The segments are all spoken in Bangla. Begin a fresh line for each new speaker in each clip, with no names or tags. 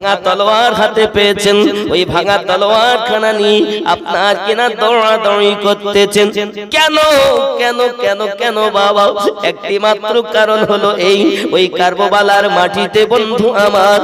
ভাঙা তলোয়ার হাতে পেয়েছেন, ওই ভাঙা তলোয়ার খানা নিয়ে আপনার কিনা দৌড়াদৌড়ি করতেছেন। কেন কেন কেন কেন বাবা? একটি মাত্র কারণ হলো এই, ওই কারবালার মাটিতে বন্ধু আমার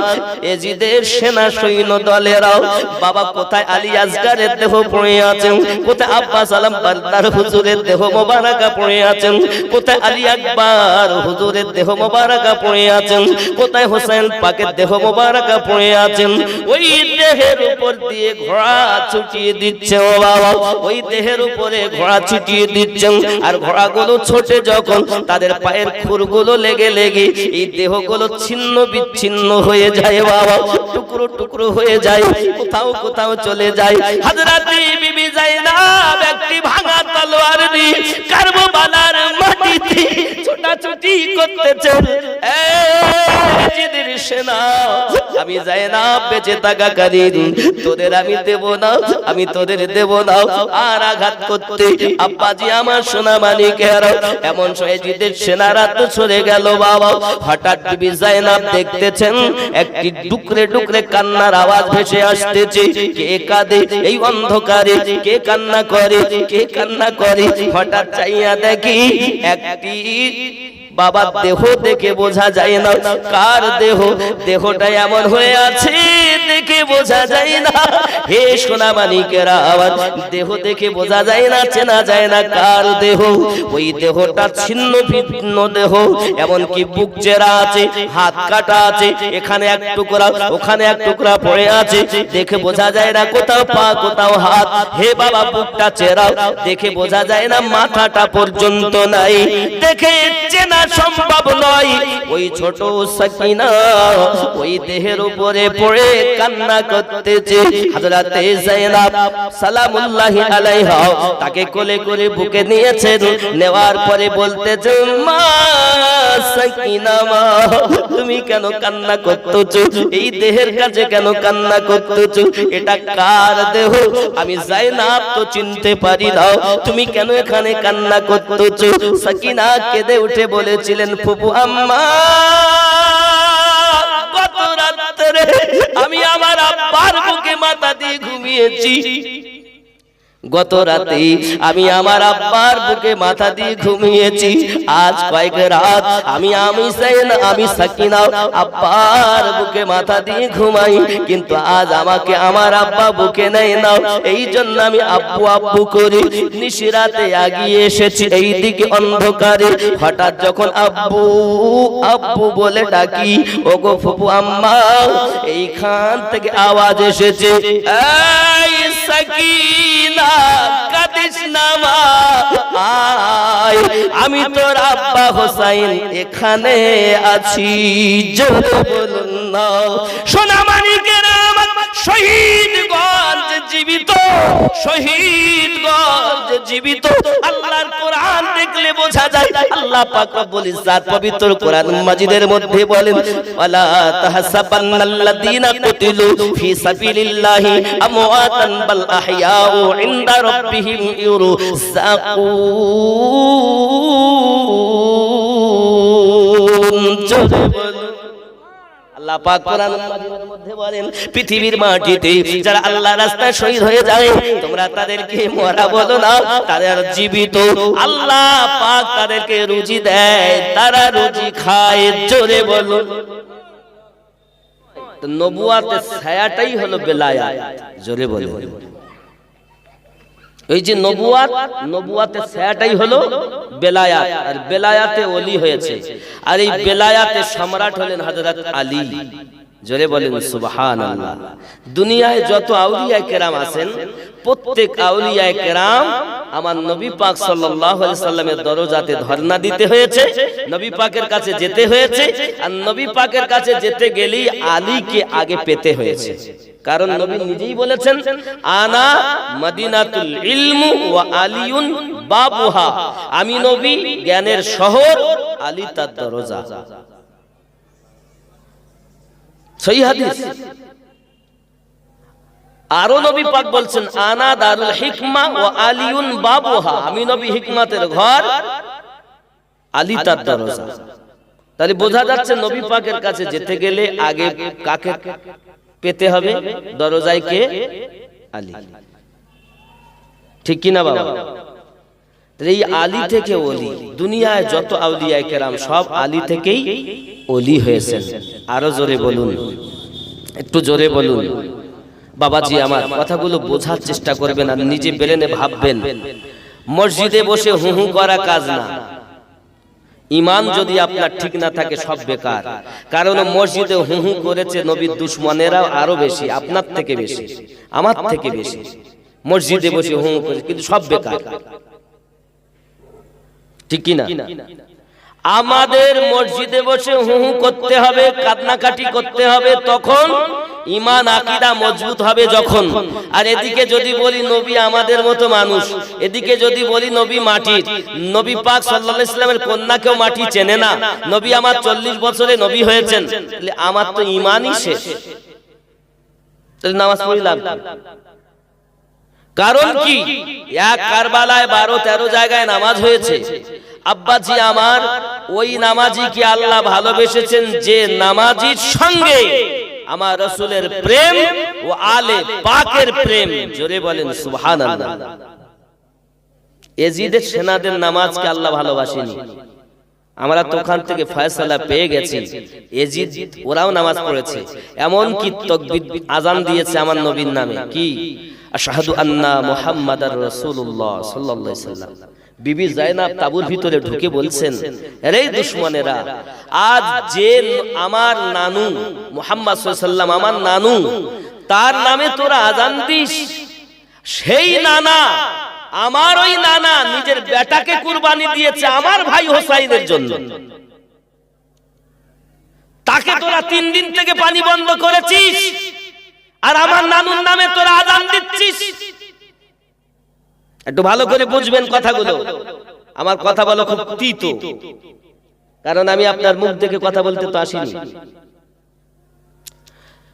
এজিদের সেনা সৈন্য দলেরাও বাবা কোথায় আলী আসগারের দেহ পড়ে আছেন, কোথায় আব্বাস আলম বান্দার হুজুরের দেহ মোবারকা পড়ে আছেন, কোথায় আলী আকবর হুজুরের দেহ মোবারকা পড়ে আছেন, কোথায় হোসেন পাকের দেহ মোবারকা পড়ে আছেন। ওই দেহের উপর দিয়ে ঘোড়া ছুটিয়ে দিচ্ছে ও বাবা, ওই দেহের উপরে ঘোড়া ছুটিয়ে দিচ্ছেন। আর ঘোড়াগুলো ছোটে যখন তাদের পায়ের খুরগুলো লেগে লেগে এই দেহগুলো ছিন্ন বিচ্ছিন্ন হয়ে যায় বাবা, টুকরো টুকরো হয়ে যায়, কোথাও কোথাও চলে যায়। হযরত বিবি যায়েনব একটি ভাঙা তলোয়ার নিয়ে কারবালার মাটিতে ছোটাছুটি করতেছেন। এজিদের সেনা, আমি যায়েনব বেঁচে থাকাকালীন তোদের আমি দেব না, আমি তোদের দেব না। আর আঘাত করতে আব্বাজি আমার সোনা মানিকেরা, এমন এজিদের সেনারা তো সরে গেল বাবা। হঠাৎ বিবি যায়েনব দেখতেছেন একটি ডুকরে ডুকরে কান্নার আওয়াজ ভেসে আসতেছে। কে কাঁদে এই অন্ধকারে, কে কান্না করে, কে কান্না করে? হঠাৎ চাইয়া দেখি একটি বাবা দেহ দেখে বোঝা যায় না কার দেহ, দেহটা এমন হয়ে আছে দেখে বোঝা যায় না। হে সোনা মানিকেরা, আবার দেহ দেখে বোঝা যায় না, চেনা যায় না কার দেহ। ওই দেহটা ছিন্ন ভিন্ন দেহ, এমনকি বুক চেরা আছে, হাত কাটা আছে, এখানে এক টুকরা ওখানে এক টুকরা পড়ে আছে, দেখে বোঝা যায় না কোথাও পা কোথাও হাত। হে বাবা বুকটা চেরা, দেখে বোঝা যায় না মাথাটা পর্যন্ত নাই, দেখে চেনা সম্ভব নয়। ওই ছোট সাকিনা ওই দেহের উপরে পড়ে কান্না করতেছে। হযরত যায়েনব সালামুল্লাহি আলাইহা তাকে কোলে করে বুকে নিয়েছেন, নেওয়ার পরে বলতেছে, মা সাকিনা মা, তুমি কেন কান্না করতেছো? এই দেহের কাছে কেন কান্না করতেছো? এটা কার দেহ? আমি যায়েনব তো চিনতে পারি না, তুমি কেন এখানে কান্না করতেছো? সাকিনা কেঁদে উঠে বলেছিলেন, ফুপু আম্মা, গত রাত্রে আমি আমার আব্বার বুকে মাথা দিয়ে ঘুমিয়েছি, গত রাতে আমি আমার আব্বার বুকে মাথা দিয়ে ঘুমিয়েছি। আজ কয়েক রাত আমি সাকিনা আব্বার বুকে মাথা দিয়ে ঘুমাই, কিন্তু আজ আমাকে আমার আব্বা বুকে নেয় না, এই জন্য আমি আব্বু আব্বু করি। নিশিরাতে আগিয়ে এসেছি এই দিকে অন্ধকারে, হঠাৎ যখন আব্বু আব্বু বলে ডাকি, ওগো ফুপু আম্মা, এইখান থেকে আওয়াজ এসেছে, এই সাকিনা কাঁদিস না মা, আয়, আমি তোর আব্বা হোসাইন এখানে আছি, জোরে বলুন না। সোনা মানিকেরা, শহীদগঞ্জ জীবিত, শহীদগঞ্জ জীবিত। আল্লাহর কোরআন দেখলে বোঝা যায়, আল্লাহ পাক রব্বুল ইজ্জাত পবিত্র কোরআন মাজিদের মধ্যে বলেন, ওয়ালা তাহসাবান্নাল্লাযীনা কুতিলু ফি সাবিলিল্লাহি আমওয়াতান বাল আহইয়াউ ইনদা রাব্বিহিম ইউরযাকুন। জোরে বলুন। আল্লাহ পাক কোরআন মাজিদের মধ্যে বলেন, পৃথিবীর মাটিতে যারা আল্লাহর রাস্তায় শহীদ হয়ে যায়, তোমরা তাদেরকে মরা বলো না, তারা জীবিত। আল্লাহ পাক তাদেরকে রুজি দেয়, তারা রুজি খায়। জোরে বলুন। তো নবুয়াতের ছায়াটাই হলো বেলায়াত। জোরে বলুন। এই যে নবুয়াতের ছায়াটাই হলো বেলায়াত, আর বেলায়াতে ওলি হয়েছে, আর এই বেলায়াতের সম্রাট হলেন হযরত আলী। জোরে বলেন সুবহানাল্লাহ। দুনিয়ায় যত আউলিয়া কেরাম আছেন, প্রত্যেক আউলিয়া কেরাম আমার নবী পাক সাল্লাল্লাহু আলাইহি সাল্লামের দরজাতে ধর্ণা দিতে হয়েছে, নবী পাকের কাছে যেতে হয়েছে, আর নবী পাকের কাছে যেতে গেলেই আলীকে আগে পেতে হয়েছে। কারণ নবী নিজেই বলেছেন, আনা মদিনাতুল ইলম ওয়া আলিয়ুন বাবুহা, আমি নবী জ্ঞানের শহর, আলী তার দরজা। সহি হাদিস। আরো নবী পাক বলছেন, আনা দারুল হিকমা ওয়া আলিয়ুন বাবুহা, আমি নবী হিকমতের ঘর, আলী তার দরজা। তাহলে বোঝা যাচ্ছে নবী পাকের কাছে যেতে গেলে আগে কাকে পেতে হবে দরজায় কে? আলী। ঠিক কি না বাবা? এই আলী থেকে ওলি, দুনিয়ায় যত আউলিয়ায়ে কেরাম সব আলী থেকেই ওলি হয়েছেন। আরো জোরে বলুন, একটু জোরে বলুন। বাবাজি আমার কথাগুলো বোঝার চেষ্টা করবেন আর নিজে ব্রেনে ভাববেন। মসজিদে বসে হু হু করা কাজ না। ঈমান যদি আপনার ঠিক না থাকে সব বেকার। কারণ মসজিদে হু হু করেছে নবীর দুশমনেরা আরো বেশি, আপনার থেকে বেশি, আমার থেকে বেশি। মসজিদে বসে হু হু করেছে কিন্তু সব বেকার। ঠিক কি না? আমাদের মসজিদে বসে হু হু করতে হবে, কান্নাকাটি করতে হবে, তখন ঈমান আকীদা মজবুত হবে যখন। আর এদিকে যদি বলি নবী আমাদের মতো মানুষ, এদিকে যদি বলি নবী মাটির, নবী পাক সাল্লাল্লাহু আলাইহি ওয়াসাল্লামের কন্যাকেও মাটি চেনে না, নবী আমার 40 বছরে নবী হয়েছেন, তাহলে আমার তো ঈমানই শেষ। তাহলে নামাজ পড়ি লাভ কি? কারণ কি? এক কারবালায় 12-13 জায়গায় নামাজ হয়েছে। আব্বাজি আমার, ওই নামাজিকে আল্লাহ ভালোবেসেছেন যে নামাজির সঙ্গে আমার রাসূলের প্রেম ও আলে পাকের প্রেম। জোরে বলেন সুবহানাল্লাহ। এজিদের সেনাদের নামাজকে আল্লাহ ভালোবাসেনি। আমরা তো ওখান থেকে ফয়সালা পেয়ে গেছি, এজিদ ওরাও নামাজ পড়েছে, এমন কি তাকবীর আযান দিয়েছে আমার নবীর নামে, কি আশহাদু আন্না মুহাম্মাদার রাসূলুল্লাহ সাল্লাল্লাহু আলাইহি ওয়াসাল্লাম। বিবি জায়নাব তাবুর ভিতরে ঢুকে বলছেন, আরে দুশমনেরা, আজ যে আমার নানু মুহাম্মদ সাল্লাল্লাহু আলাইহি ওয়াসাল্লাম, আমার নানু, তার নামে তোরা আযান দিস, সেই নানা, আমার ওই নানা নিজের বেটাকে কুরবানি দিয়েছে আমার ভাই হোসাইনের জন্য, তাকে তোরা 3 দিন থেকে পানি বন্ধ করেছিস, আর আমার নানুর নামে তোরা আযান দিচ্ছিস। একটু ভালো করে বুঝবেন কথাগুলো। আমার কথা বলা খুব তিতো, কারণ আমি আপনার মুখ দেখে কথা বলতে তো আসিনি।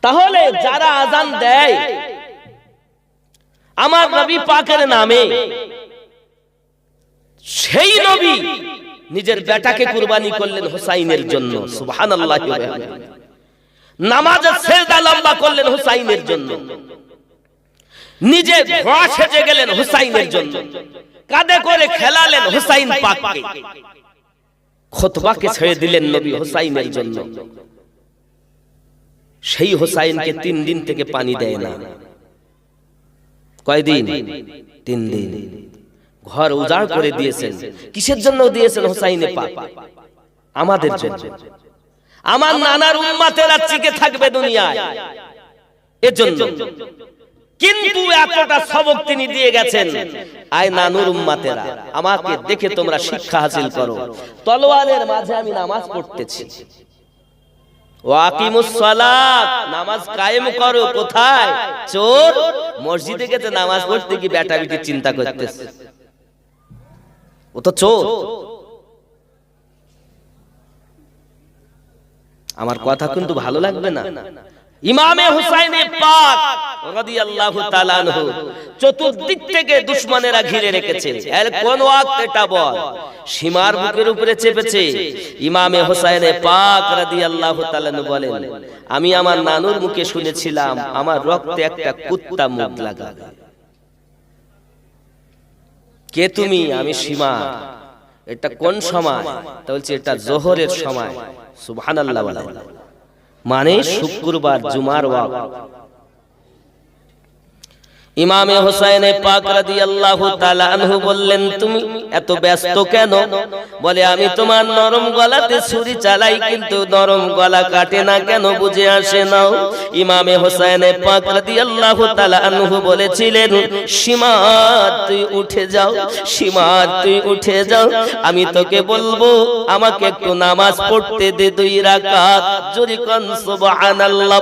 তাহলে যারা আযান দেয় আমার নবী পাকের নামে, সেই নবী নিজের বেটাকে কুরবানি করলেন হুসাইনের জন্য। সুবহানাল্লাহি ওয়া বিহামদিহি। নামাজে সিজদা লম্বা করলেন হুসাইনের জন্য, নিজে ঘোড়া সেজে গেলেন হুসাইনের জন্য, কাঁধে করে খেলালেন হুসাইন পাককে, খুতবাকে ছেড়ে দিলেন নবী হুসাইনের জন্য। সেই হুসাইনকে 3 দিন থেকে পানি দেয় না। কয়দিন? 3 দিন। ঘর উজাড় করে দিয়েছেন। কিসের জন্য দিয়েছেন? হুসাইনে পাক আমাদের জন্য। আমার নানার উম্মতেরা টিকে থাকবে দুনিয়ায়, এজন্য। কিন্তু এতটা সবক তিনি দিয়ে গেছেন, আয় নানুর উম্মতেরা, আমাকে দেখে তোমরা শিক্ষা হাসিল করো। তলোয়ারের মাঝে আমি নামাজ পড়তেছি, ওয়াকিমুস সালাত, নামাজ কায়েম করো। কোথায়? চোর মসজিদে গেছে নামাজ পড়তে, কি বেটা বেটি চিন্তা করতেছে, ও তো চোর। আমার কথা কিন্তু ভালো লাগবে না। ইমামে হুসাইনে পাক রাদিয়াল্লাহু তাআলা আনহু চতুর্দিক থেকে দুশমনেরা ঘিরে রেখেছে। এর কোন ওয়াক্ত এটা বল, সীমার বুকের উপরে চেপেছে। ইমামে হুসাইনে পাক রাদিয়াল্লাহু তাআলা আনহু বলেন, আমি আমার নানুর মুখে শুনেছিলাম আমার রক্তে একটা কুত্তা মুখ লাগাবে। কে তুমি? আমি সীমা। এটা কোন সময়? তা বলছে এটা জোহরের সময়। সুবহানাল্লাহ বলেন, মানে শুক্রবার, জুমার ওয়াক্ত। ইমামে হুসাইনে পাক রাদিয়াল্লাহু তাআলা আনহু বললেন, তুমি এত ব্যস্ত কেন? বলে, আমি তোমার নরম গলাতে ছুরি চালাই, কিন্তু নরম গলা কাটে না কেন বুঝে আসে না। ইমামে হুসাইনে পাক রাদিয়াল্লাহু তাআলা আনহু বলেছিলেন, সীমা তুই উঠে যাও, সীমা তুই উঠে যাও, আমি তোকে বলবো আমাকে একটু নামাজ পড়তে দে 2 রাকাত। জোরে কোন সুবহানাল্লাহ।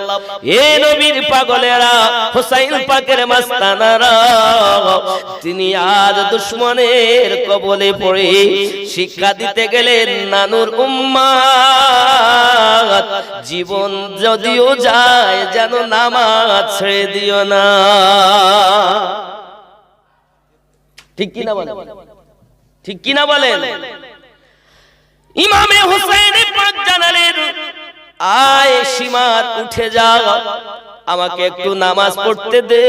এ নবীর পাগলেরা, হুসাইন পাকের মাস্তানারা, তিনি আজ দুশমনের কবলে পড়ে শিক্ষা দিতে গেলেন নানুর উম্মত, জীবন যদিও যায় যেন নামাজ ছেড়ে দিও না। ঠিক কিনা বলেন? ঠিক কিনা বলেন? ইমামে হুসাইন পাক জানালেন, আয় সীমা উঠে যাও, আমাকে একটু নামাজ পড়তে দে,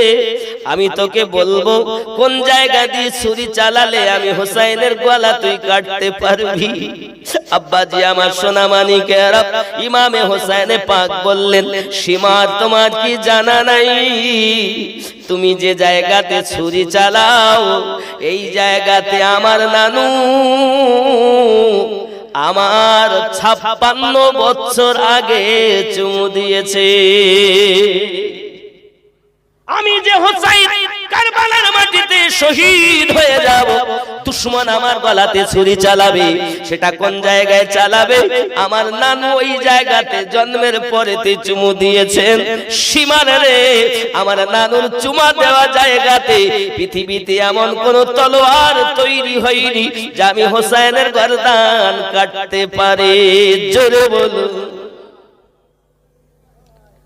আমি তোকে বলবো কোন জায়গা দিয়ে ছুরি চালালে আমি হোসাইনের গলা তুই কাটতে পারবি। আব্বাজি আমার সোনা মানিকেরা, ইমামে হোসেন পাক বললেন, সীমা তোমার কি জানা নাই, তুমি যে জায়গাতে ছুরি চালাও এই জায়গাতে আমার নানু আমার 56 বছর আগে চুমু দিয়েছে। আমি যে হোসাইন কারবালার মাটিতে শহীদ হয়ে যাব, দুশমন আমার গলাতে ছুরি চালাবে, সেটা কোন জায়গায় চালাবে? আমার নানু ওই জায়গাতে জন্মের পরেতে চুমু দিয়েছেন। সীমার রে, আমার নানুর চুমা দেওয়া জায়গাতে পৃথিবীতে এমন কোন তলোয়ার তৈরি হয়নি যা আমি হোসেনের গর্দান কাটতে পারে। জোরে বলুন।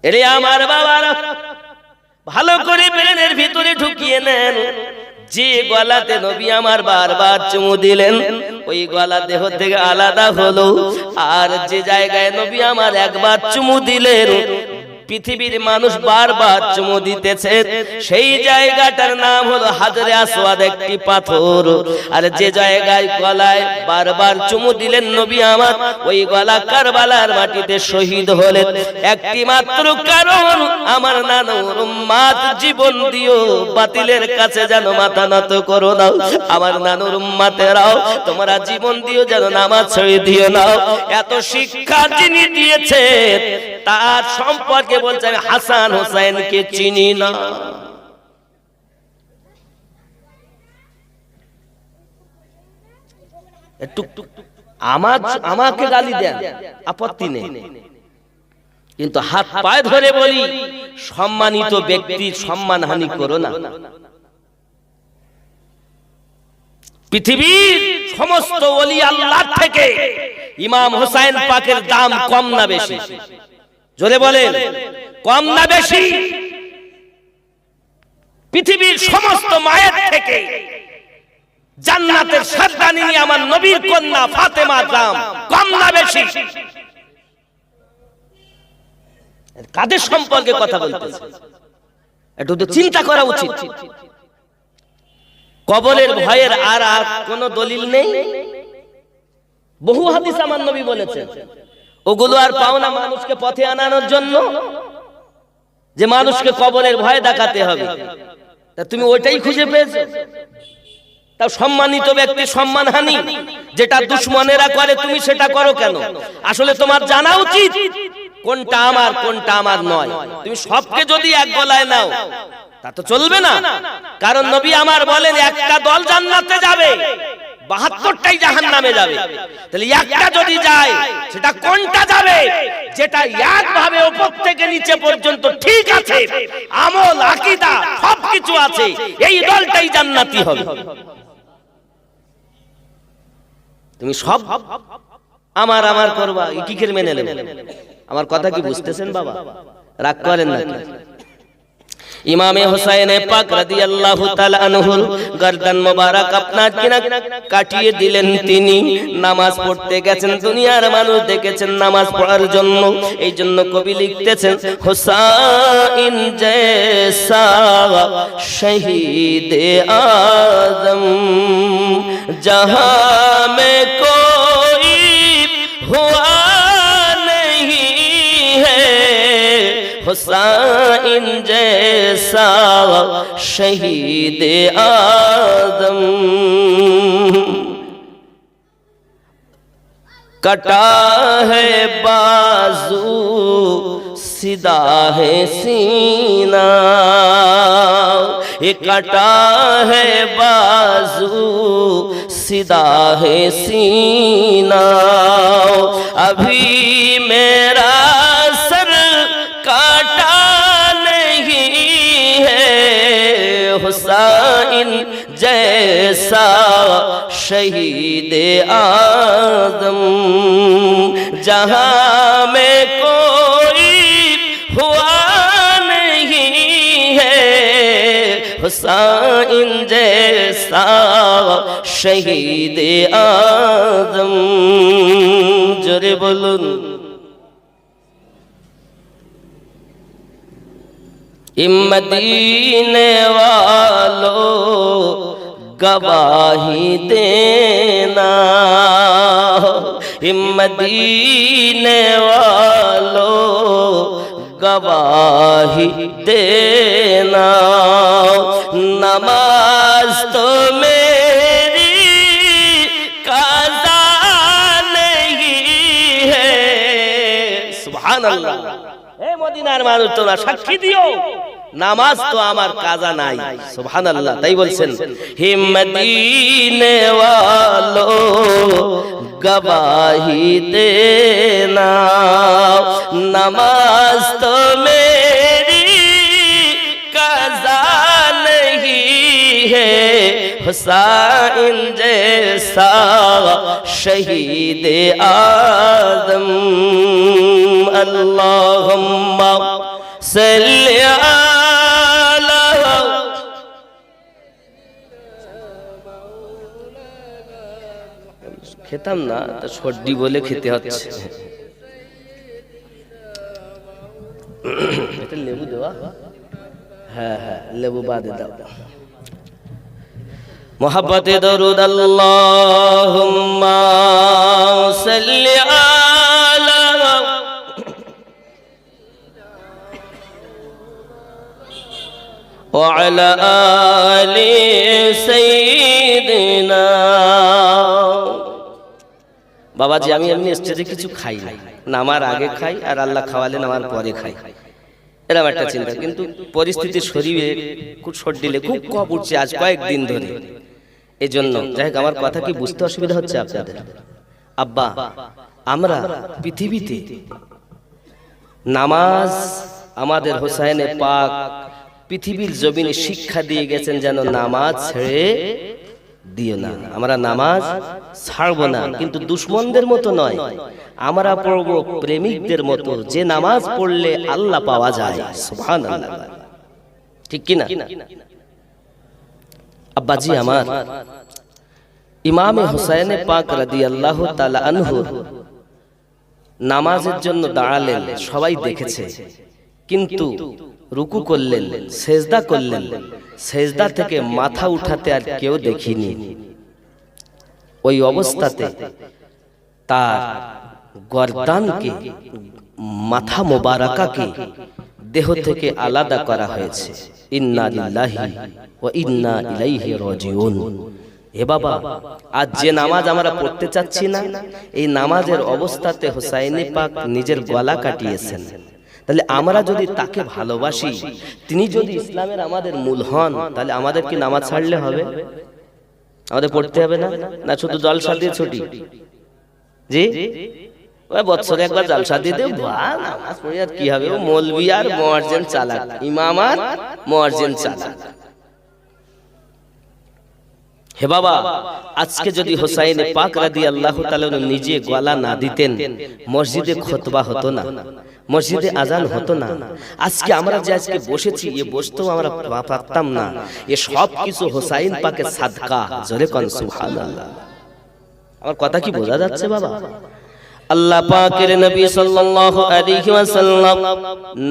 এরে আমার বাবারা, ভালো করে ব্রেনের ভিতরে ঢুকিয়ে নেন, যে গলাতে নবী আমার বারবার চুমু দিলেন ওই গলা দেহ থেকে আলাদা হলো, আর যে জায়গায় নবী আমার একবার চুমু দিলেন পৃথিবীর মানুষ বারবার চুমু দিতেছে, সেই জায়গাটার নাম হলো হাজরে আসওয়াদ, একটি পাথর। আর যে জায়গায় গলায় বারবার চুমু দিলেন নবী আমার, ওই গলা কারবালার মাটিতে শহীদ হলেন একটি মাত্র কারণ, আমার নানুর উম্মত জীবন দিও বাতিলের কাছে যেন মাথা নত করো না। আমার নানুর উম্মতেরাও তোমরা জীবন দিও যেন নামাজ ছেড়ে দিও না। এত শিক্ষা যিনি দিয়েছেন তার সম্পর্কে বলছে আমি হাসান হোসেনকে চিনি না। আমাকে গালি দেন আপত্তি নেই, কিন্তু হাত পায়ে ধরে বলি সম্মানিত ব্যক্তির সম্মানহানি করো না। পৃথিবীর সমস্ত ওলি আল্লাহ থেকে ইমাম হোসেন পাকের দাম কম না বেশি? জোরে বলেন, কম না বেশি? পৃথিবীর সমস্ত মায়ের থেকে জান্নাতের সর্দারিনী আমার নবীর কন্যা ফাতেমার দাম কম না বেশি? কাদের সম্পর্কে কথা বলতেছে একটু তো চিন্তা করা উচিত। কবরের ভয়ের আর কোন দলিল নেই। বহু হাদিস আমার নবী বলেছেন, ওগুলো আর পাও না মানুষকে পথে আনানোর জন্য, যে মানুষকে কবরের ভয় দেখাতে হবে। তা তুমি ওইটাই খুঁজে পেয়েছো? তাও সম্মানিত ব্যক্তি সম্মানহানি যেটা দুশমনেরা করে তুমি সেটা করো কেন? আসলে তোমার জানা উচিত কোনটা আমার কোনটা আমার নয়। তুমি সবকে যদি এক গলায় নাও তা তো চলবে না, কারণ নবী আমার বলেন একটা দল জান্নাতে যাবে, 72টাই জাহান্নামে যাবে। তাহলে একটা যদি যায় সেটা কোনটা যাবে? যেটা একভাবে উপর থেকে নিচে পর্যন্ত ঠিক আছে, আমল আকীদা সবকিছু আছে, এই দলটাই জান্নাতি হবে। তুমি সব আমার আমার করবা, কি করে মেনে নেবে? আমার কথা কি বুঝতেছেন বাবা? রাগ করেন না। ইমামে হোসেন পাক রাদিয়াল্লাহু তাআলা আনহুর গর্দান মোবারক আপনার কিনা কাটিয়ে দিলেন। তিনি নামাজ পড়তে গেছেন, দুনিয়ার মানুষ দেখেছেন নামাজ পড়ার জন্য। এই জন্য কবি লিখতেছেন, হুসাইন জैसा শহীদ আজম जहां में कोई हुआ नहीं है, हुसैन जैसा शहीद आदम। कटा है बाजू सीधा है सीना, ये कटा है बाजू सीधा है सीना, अभी मेरा सर काटा नहीं है, हुसैन जैसा शहीद आदम जहां में कोई हुआ नहीं है, हुसैन जैसा शहीद आदम। जोरे बोलुन। मदीने वालों गवाही देना, मदीने वालों गवाही देना, नमाज तो मेरी काज़ा नहीं है। सुभान अल्लाह। हे मदीनार মানুষ তোমরা সাক্ষী দিও, নামাজ তো আমার কাজা নাই। সুবহানাল্লাহ। তাই বলছেন হে মদিনে ওয়ালো গवाही देना, नमाज तो मेरी काज़ा नहीं है, हुसैन जैसा शहीद आज़म। अल्लाहुम्मा सल्ली अला, খেতাম না তো সর্দি বলে খেতে হচ্ছে। এটা লেবু দেওয়া? হ্যাঁ হ্যাঁ, লেবু বাদে দাও। মোহাব্বতে দরুদ আল্লাহুম্মা সাল্লি আলা ওয়া আলা আলি সাইয়্যিদিনা। বাবাজি আমি এমনি স্টেজে কিছু খাই না, নামার আগে খাই আর আল্লাহ খাওয়ালে নামার পরে খাই, এরকম একটা চিন্তা। কিন্তু পরিস্থিতি শরীরে খুব সর্দিলে খুব কফ উঠছে আজ কয়েকদিন ধরে, এই জন্য যাই হোক আমার কথা কি বুঝতে অসুবিধা হচ্ছে আপনাদের? আব্বা আমরা পৃথিবীতে নামাজ আমাদের হোসাইনে পাক পৃথিবীর জমিনে শিক্ষা দিয়ে গেছেন যেন নামাজ ছেড়ে দিও না। আমরা নামাজ ছাড়বো না, কিন্তু দুশমনদের মতো নয়, আমরা পড়বো প্রেমিকদের মতো, যে নামাজ পড়লে আল্লাহ পাওয়া যায়। সুবহানাল্লাহ। ঠিক কি না আব্বাজি আমার? ইমামে হুসাইনে পাক রাদিয়াল্লাহু তাআলা আনহু নামাজের জন্য দাঁড়ালেন, সবাই দেখেছে, কিন্তু রুকু করলেন, সেজদা করলেন, সেজদা থেকে মাথা উঠাতে আর কেউ দেখিনি। ওই অবস্থাতে তার গর্দানকে, মাথা মোবারকাকে দেহ থেকে আলাদা করা হয়েছে। ইন্না লিল্লাহি ওয়া ইন্না ইলাইহি রাজিউন। হে বাবা, আজ যে নামাজ আমরা পড়তে চাচ্ছি না, এই নামাজের অবস্থাতে হুসাইনি পাক নিজের গলা কাটিয়েছেন। তাহলে আমরা যদি তাকে ভালোবাসি, তিনি যদি ইসলামের আমাদের মূল হন, তাহলে আমাদের কি নামাজ ছাড়লে হবে? আমাদের পড়তে হবে না? না শুধু জলসা দিয়ে ছুটি? জি, ওই বছরে একবার জলসা দিয়ে দেব, নামাজ পড়ে আর কি হবে? ও মৌলবি আর মুয়াজ্জিন চালাক, ইমাম আর মুয়াজ্জিন চালাক। হে বাবা, আজকে যদি হুসাইনে পাক রাদিয়াল্লাহু তাআলা নিজে গলা না দিতেন, মসজিদে খুতবা হতো না, মসজিদে আজান হতো না। আজকে আমরা যে আজকে বসেছি, এ বসতেও আমরা পারতাম না। এ সব কিছু হুসাইন পাকের সাদকা। জোরে কোন সুবহানাল্লাহ। আমার কথা কি বোঝা যাচ্ছে বাবা? আল্লাহ পাকের নবী সাল্লাল্লাহু আলাইহি ওয়াসাল্লাম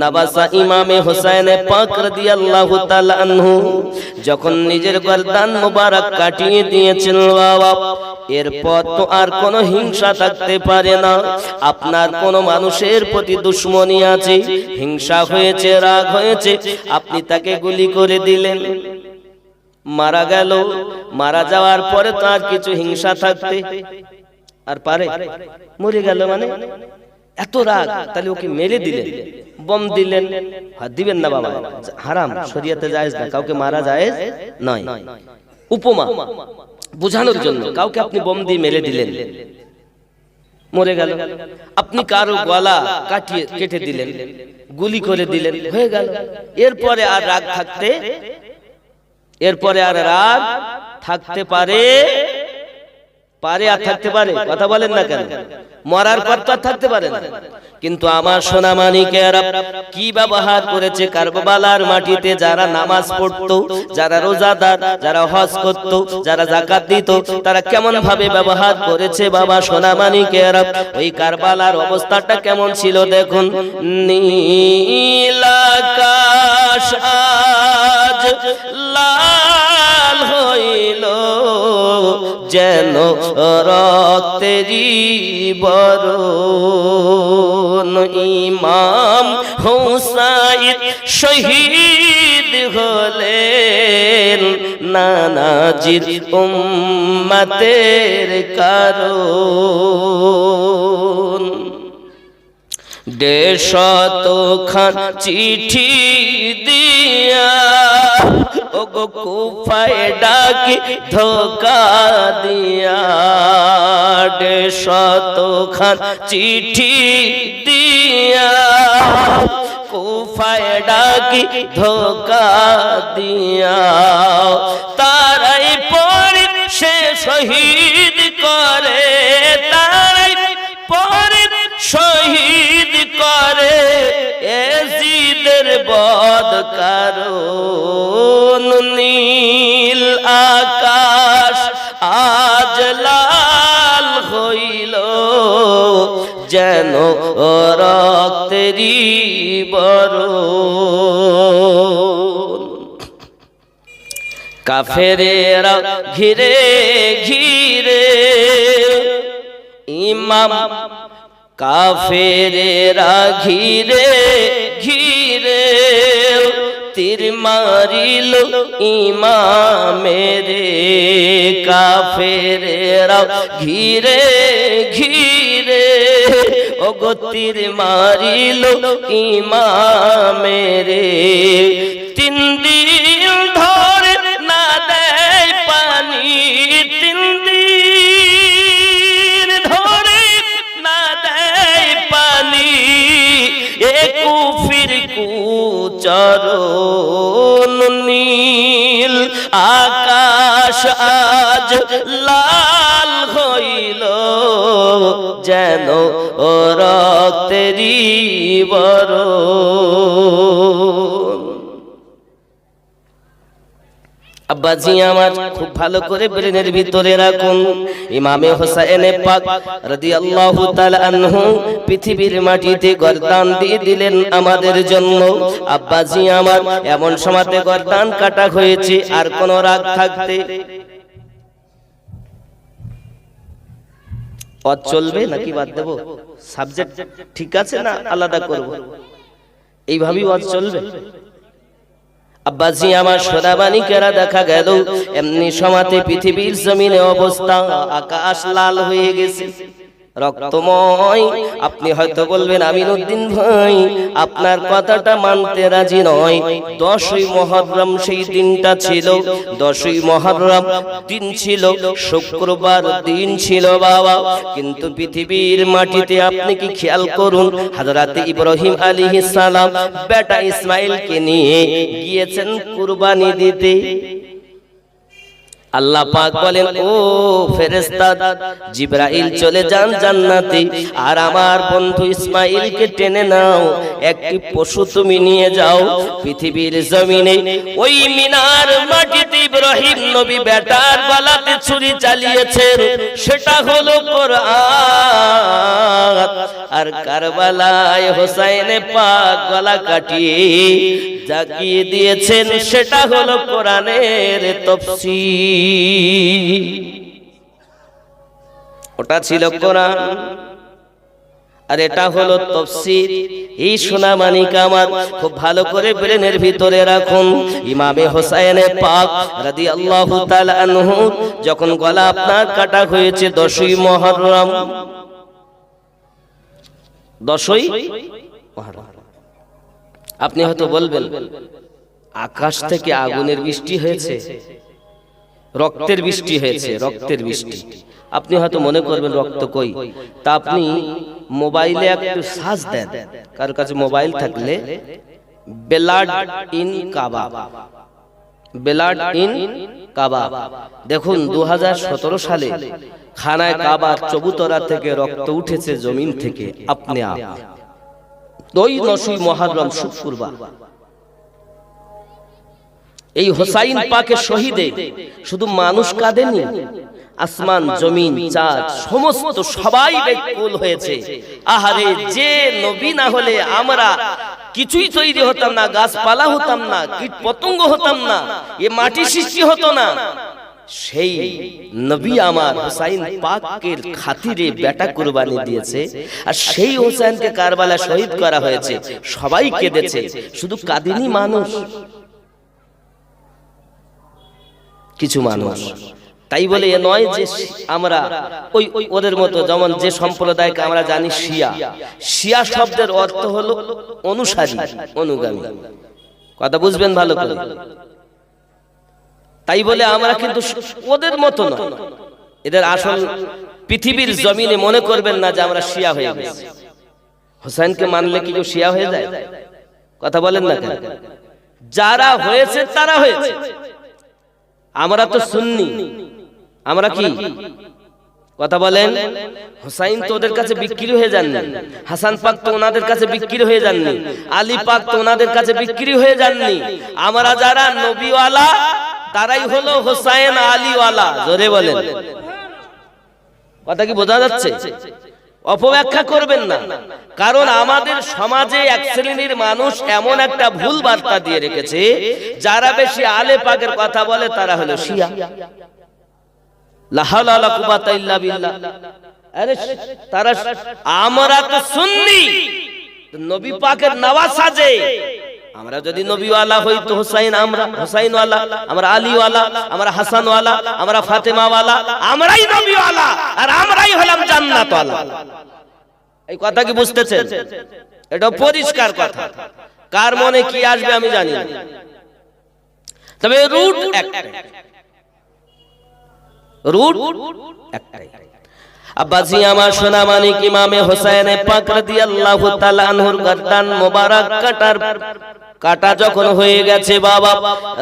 নবাসা ইমামে হুসাইন পাক রাদিয়াল্লাহু তাআলা আনহু যখন নিজের গর্দান মোবারক কাটিয়ে দিয়েছেন বাবা, এরপর তো আর কোনো হিংসা থাকতে পারে না। আপনার কোনো মানুষের প্রতি দুশমনি আছে, হিংসা হয়েছে, রাগ হয়েছে, আপনি তাকে গুলি করে দিলেন, মারা গেল। মারা যাওয়ার পরে তো আর কিছু হিংসা থাকতে আর পারে? মরে গেল মানে এত রাগ, তাহলে ওকে মেরে দিলেন, বম দিলেন, দিবেন না বাবা, হারাম, শরীয়তে জায়েজ না, কাউকে মারা জায়েজ নয়। উপমা বোঝানোর জন্য কাউকে আপনি বম দিয়ে মেরে দিলেন, মরে গেল। আপনি কারো গলা কেটে দিলেন, গুলি করে দিলেন, হয়ে গেল। এরপরে আর রাগ থাকতে পারে আর থাকতে পারে? কথা বলেন না কেন? মরার পর তো থাকতে পারে না। কিন্তু আমার সোনা মানিকেরা কি ব্যবহার করেছে কারবালার মাটিতে, যারা নামাজ পড়তো, যারা রোজাদার, যারা হজ করতো, যারা যাকাত দিত, তারা কেমন ভাবে ব্যবহার করেছে বাবা সোনা মানিকেরা। ওই কারবালার অবস্থাটা কেমন ছিল দেখুন। নীল আকাশ লাল হইল যেন রক্তেরই বরণ। ইমাম হুসাইন শহীদ হলেন নানাজির উম্মতের কারণ। 150 খান চিঠি দিয়া ওগো কুফায় ডাকি ধোকা দিয়া। 150 খান চিঠি দিয়া কুফায় ডাকি ধোকা দিয়া। তারাই পরে সে শহীদ করে, তারাই পরে শহীদ করে এজিদের বদ কারণ। নীল আকাশ আজ লাল হইল যেন রক্তেরই বরণ। কাফেরেরা ঘিরে ঘিরে ইমাম, কাফেরেরা ঘিরে ঘিরে তীর মারিল ইমামেরে। কাফেরেরা ঘিরে ঘিরে ওগো তীর মারিল ইমামেরে। 3 দিন ধরে না দেয় পানি, 3 দিন ধরে না দেয় পানি এ কুফির কুচরণ। নীল আকাশ আজ লাল হইল যেন রক্তেরই বরণ। আব্বাজি আমার খুব ভালো করে ব্রেনের ভিতরে রাখুন, ইমামে হোসেন পাক রাদিয়াল্লাহু তাআলা আনহু পৃথিবীর মাটিতে গর্দান দিয়ে দিলেন আমাদের জন্য। আব্বাজি আমার এমন সময়তে গর্দান কাটা হয়েছে, আর কোন রাগ থাকতে চলবে নাকি বাদ দেব? সাবজেক্ট ঠিক আছে না আলাদা করব? এইভাবেই চলবে। আব্বাজি আমার সোনামানিকেরা দেখা গেল এমনি সময়তে পৃথিবীর জমিনে অবস্থা আকাশ লাল হয়ে গেছে, রক্তময়। আপনি হয়তো বলবেন আমিনউদ্দিন ভাই আপনার কথাটা মানতে রাজি নয়। 10ই মুহররম সেই দিনটা ছিল, 10ই মুহররম দিন ছিল, শুক্রবার দিন ছিল বাবা। কিন্তু পৃথিবীর মাটিতে আপনি কি খেয়াল করুন, হযরত ইব্রাহিম আলাইহিস সালাম বেটা ইসমাইলকে নিয়ে গিয়েছেন কুরবানি দিতে। আল্লাহ পাক বলেন ও ফেরেশতা জিবরাইল চলে যান জান্নাতে, আর আমার বন্ধু ইসমাইলকে টেনে নাও, একটি পশু তুমি নিয়ে যাও পৃথিবীর জমিনে। ওই মিনার মাটিতে ইব্রাহিম নবী বেটার গলাতে ছুরি চালিয়েছেন, সেটা হলো কোরআন। আর কারবালায় হোসেন পাক গলা কাটিয়ে জাগিয়ে দিয়েছেন, সেটা হলো কোরআনের তাফসীর। ওটা ছিল কোরআন আর এটা হলো তাফসীর। এই সোনামানিক আমার খুব ভালো করে ব্রেনের ভিতরে রাখুন। ইমামে হোসেন পাক রাদিয়াল্লাহু তাআলা আনহু যখন গলা আপনার কাটা হয়েছে 10ই মুহররম, 10ই মুহররম। আপনি হয়তো বলবেন আকাশ থেকে আগুনের বৃষ্টি হয়েছে, রক্তের বৃষ্টি হয়েছে, রক্তের বৃষ্টি। আপনি হয়তো মনে করবেন রক্ত কই, তা আপনি মোবাইলে একটু সার্চ দেন, কার কাছে মোবাইল থাকলে, blood in Kaaba, blood in কাবা। দেখুন 2017 সালে খানায় কাবার চবুতরা থেকে রক্ত উঠেছে জমিন থেকে আপনি আপ। 9ই মুহররম শুক্রবার। এই হোসাইন পাকের শহীদে শুধু মানুষ কাঁদেনি, আসমান জমিন চাঁদ সমস্ত সবাই ব্যাকুল হয়েছে। আহারে যে নবী না হলে আমরা কিছুই তৈরি হতাম না, গাছপালা হতাম না, কীট পতঙ্গ হতাম না, এ মাটি সৃষ্টি হতো না। সেই নবী আমার হুসাইন পাকের খাতিরে বেটা কুরবানি দিয়েছে, আর সেই হুসাইনকে কারবালা শহীদ করা হয়েছে। সবাই কেঁদেছে, শুধু কাঁদেনি মানুষ, কিছু মানুষ। তাই বলে এ নয় যে আমরা ওই ওদের মতো, যেমন যে সম্প্রদায়কে আমরা জানি শিয়া, শিয়া শব্দের অর্থ হলো অনুসারী, অনুগামী। কথা বুঝবেন ভালো করে। তাই বলে আমরা কিন্তু ওদের মতো নয়। এদের আসল পৃথিবীর জমিনে মনে করবেন না যে আমরা শিয়া হয়ে গেছি। হুসাইনকে মানলে কি কেউ শিয়া হয়ে যায়? কথা বলেন না কেন? যারা হয়েছে তারা হয়েছে, আমরা তো সুন্নি। আমরা কি? কথা বলেন। হুসাইন তো ওদের কাছে বিক্রি হয়ে যাননি, হাসান পাক তো ওনাদের কাছে বিক্রি হয়ে যাননি, আলী পাক তো ওনাদের কাছে বিক্রি হয়ে যাননি। আমরা যারা নবীওয়ালা তারাই হলো হুসাইন আলীওয়ালা। জোরে বলেন। কথা কি বোঝা যাচ্ছে? অপব্যাখ্যা করবেন না, কারণ আমাদের সমাজে এক শ্রেণীর মানুষ এমন একটা ভুল বার্তা দিয়ে রেখেছে, যারা বেশি আলে পাকের কথা বলে তারা হলো শিয়া। লা হাওলা ওয়ালা কুওয়াতা ইল্লা বিল্লাহ। আরে তারা, আমরা তো সুন্নি, নবী পাকের নওয়াজ সাজে। আমরা যদি নবীওয়ালা হই তো হুসাইন, আমরা হুসাইনওয়ালা, আমরা আলীওয়ালা, আমরা হাসানওয়ালা, আমরা ফাতেমাওয়ালা, আমরাই নবীওয়ালা, আর আমরাই হলাম জান্নাতওয়ালা। এই কথা কি বুঝতেছেন? এটা পরিষ্কার কথা। কার মনে কি আসবে আমি জানি না, তবে রুট একটাই, রুট একটাই। আব্বাজি আমার সোনা মানিক ইমামে হুসাইন পাক রাদিয়াল্লাহু তাআলা আনহুর গর্দান মোবারক কাটা যখন হয়ে গেছে, বাবা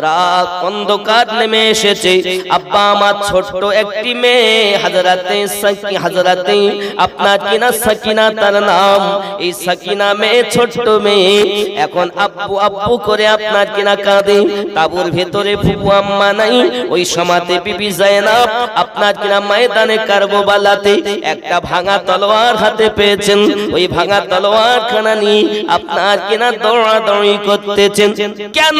রাত অন্ধকার নেমে এসেছে। আব্বা আমার ছোট্ট একটি মেয়ে হযরতে আপনার কিনা সাকিনা তার নাম, এই সাকিনা মেয়ে, ছোট্ট মেয়ে, এখন আব্বু আব্বু করে আপনার কিনা কাঁদে। তাবুর ভেতরে ফুপু আম্মা নাই। ওই সমাতে বিবি যায়নাব আপনার কিনা ময়দানে কারবালাতে একটা ভাঙা তলোয়ার হাতে পেয়েছেন। ওই ভাঙা তলোয়ার খানা নিয়ে আপনার কিনা দৌড়াদৌড়ি করতেছেন। কেন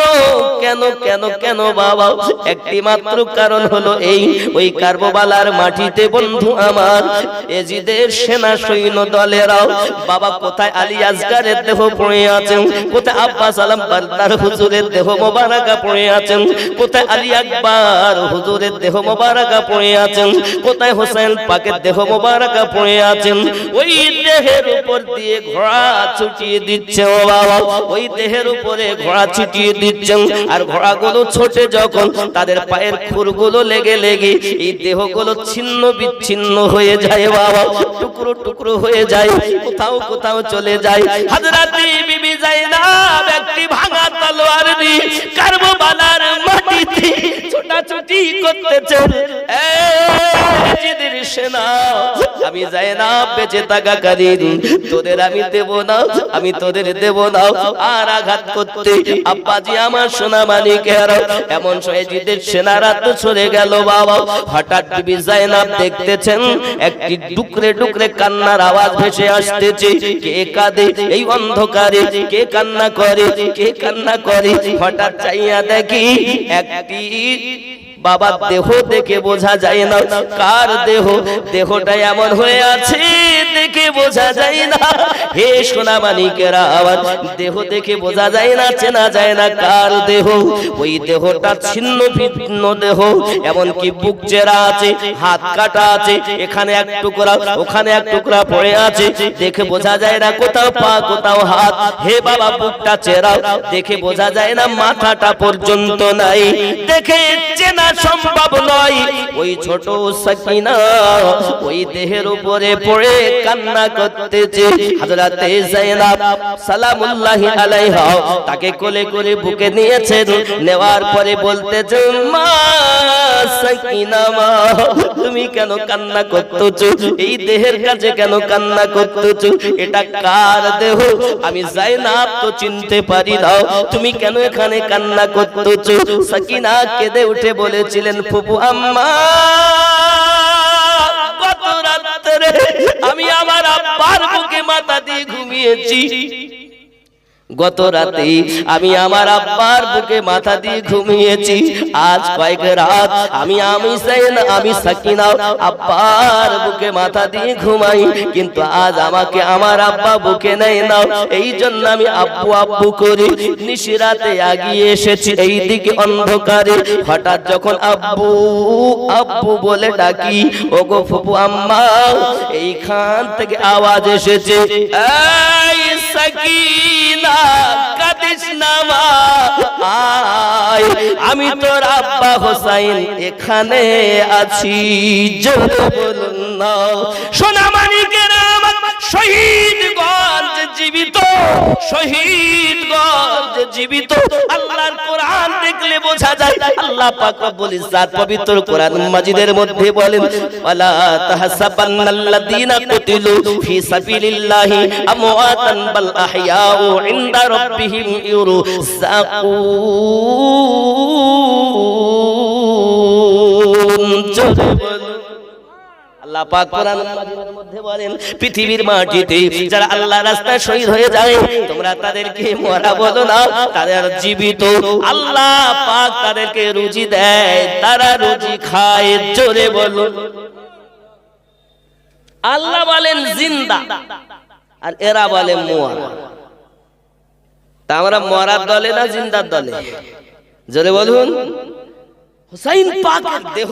কেন কেন কেন বাবা? একটি মাত্র কারণ হলো এই, ওই কারবালার মাটিতে বন্ধু আমার এজিদের সেনা সৈন্য দলেরাও বাবা কোথায় আলী আসগারের দেহ পড়ে আছেন, কোথায় আব্বাস আলম বারদার হুজুরের দেহ মোবারকা পড়ে আছেন, কোথায় আলী আকবর হুজুরের দেহ মোবারকা পড়ে আছেন, কোথায় হোসেন পাকের দেহ মোবারকা পড়ে আছেন। ওই দেহের উপর দিয়ে ঘোড়া ছুটিয়ে দিচ্ছে ও বাবা, ওই দেহের উপরে ঘোড়া ছুটিয়ে দিচ্ছেন। আর ঘোড়াগুলো ছোটে যখন তাদের পায়ের খুরগুলো লেগে লেগে এই দেহগুলো ছিন্ন বিচ্ছিন্ন হয়ে যায় বাবা, টুকরো টুকরো হয়ে যায়, কোথাও কোথাও চলে যায়। হযরতে বিবি যায়নাব একটি ভাঙা তলোয়ার দিয়ে কারবালার মাটিতে ছোটাছুটি করতেছেন। এজিদের সেনা, আমি যায়নাব বেঁচে থাকা কালীন তোদের আমি দেব না, আমি তোদের দেব না। আর আঘাত করতে আব্বাজি আমার সোনা মানিকেরা, এমন এজিদের সেনারা তো সরে গেল বাবা। হঠাৎ বিবি যায়নাব দেখতেছেন একটি ডুকরে ডুকরে কান্নার আওয়াজ ভেসে আসতেছে। কে কাঁদে এই অন্ধকারে? কে কান্না করে? কে কান্না করে? হঠাৎ চাইয়া দেখি একটি বাবা দেহ দেখে বোঝা যায় না কার দেহ, দেহটা এমন হয়ে আছে দেখে বোঝা যায় না। হে সোনা মানিকেরা, আবার দেহ দেখে বোঝা যায় না, চেনা যায় না কার দেহ। ওই দেহটা ছিন্ন ভিন্ন দেহ, এমনকি বুক চেরা আছে, হাত কাটা আছে, এখানে এক টুকরা ওখানে এক টুকরা পড়ে আছে, দেখে বোঝা যায় না কোথাও পা কোথাও হাত। হে বাবা বুকটা চেরা, দেখে বোঝা যায় না মাথাটা পর্যন্ত নাই, দেখে চেনা সম্ভব নয়। ওই ছোট সাকিনা ওই দেহের উপরে পড়ে কান্না করতেছে। হযরতে যায়নাব সালামুল্লাহি আলাইহা তাকে কোলে করে বুকে নিয়েছেন, নেওয়ার পরে বলতেছে, মা সাকিনা মা, তুমি কেন কান্না করতেছো? এই দেহের কাছে কেন কান্না করতেছো? এটা কার দেহ? আমি যায়নাব তো চিনতে পারি না, তুমি কেন এখানে কান্না করতেছো? সাকিনা কেঁদে উঠে বলেছিলেন, ফুপু আম্মা, গত রাত্রে আমি আমার আব্বার বুকে মাথা দিয়ে ঘুমিয়েছি, গত রাতে আমি আমার আব্বার বুকে মাথা দিয়ে ঘুমিয়েছি। আজ কয়েক রাত আমি সাকিনা আব্বার বুকে মাথা দিয়ে ঘুমাই, কিন্তু আজ আমাকে আমার আব্বা বুকে নেয় না। এই জন্য আমি আব্বু আব্বু করি। নিশিরাতে আগিয়ে এসেছি এই দিকে অন্ধকারে। হঠাৎ যখন আব্বু আব্বু বলে ডাকি, ওগো ফুপু আম্মা, এইখান থেকে আওয়াজ এসেছে, এই সাকিনা কাঁদিস না মা, আয়, আমি তোর আব্বা হোসাইন এখানে আছি। জোরে বলুন না। সোনা মানিকেরা, শহীদগঞ্জ জীবিত, শহীদগঞ্জ জীবিত। আল্লাহর কোরআন দেখলে বোঝা যায়, আল্লাহ পাক রব্বুল ইজ্জাত পবিত্র কোরআন মাজিদের মধ্যে বলেন, ওয়ালা তাহসাবান্নাল্লাযীনা কুতিলু ফি সাবিলিল্লাহি আমওয়াতান বাল আহইয়াউ ইনদা রাব্বিহিম ইউরযাকুন। জোরে বলুন। আল্লাহ পাক কোরআন মাজিদের মধ্যে বলেন, পৃথিবীর মাটিতে যারা আল্লাহর রাস্তায় শহীদ হয়ে যায়, তোমরা তাদেরকে মরা বলো না, তারা জীবিত। আল্লাহ পাক তাদেরকে রুজি দেয়, তারা রুজি খায়। জোরে বলুন। আল্লাহ বলেন জিন্দা, আর এরা বলে মরা। তা আমরা মরার দলে না জিন্দার দলে? জোরে বলুন। হুসাইন পাকের দেহ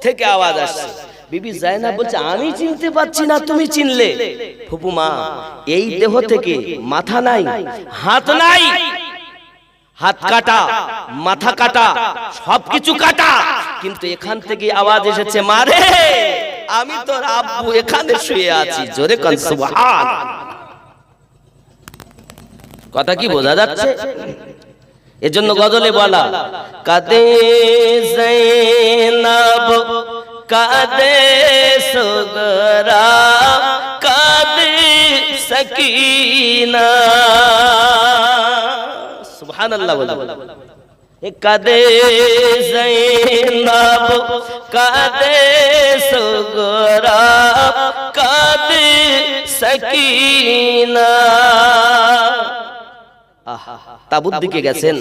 থেকে আওয়াজ আসছে। বিবি জায়নাব বলছে, আমি চিনতে পারছি না, তুমি চিনলে? ফুপু মা, এই দেহ থেকে মাথা নাই, হাত নাই, হাত কাটা, মাথা কাটা, সবকিছু কাটা, কিন্তু এখান থেকে আওয়াজ এসেছে, মারে আমি তোর আব্বু এখানে শুয়ে আছি। জোরে কোন সুবহান। কথা কি বোঝা যাচ্ছে? এজন্য গজলে বলা, কাঁদে জাইনাব কাঁদে সুগরা কাঁদে সাকিনা। সুবহানাল্লাহ বলো। কাঁদে জাইনাব কাঁদে সুগরা কাঁদে সাকিনা। তাবুত দিকে গেছেন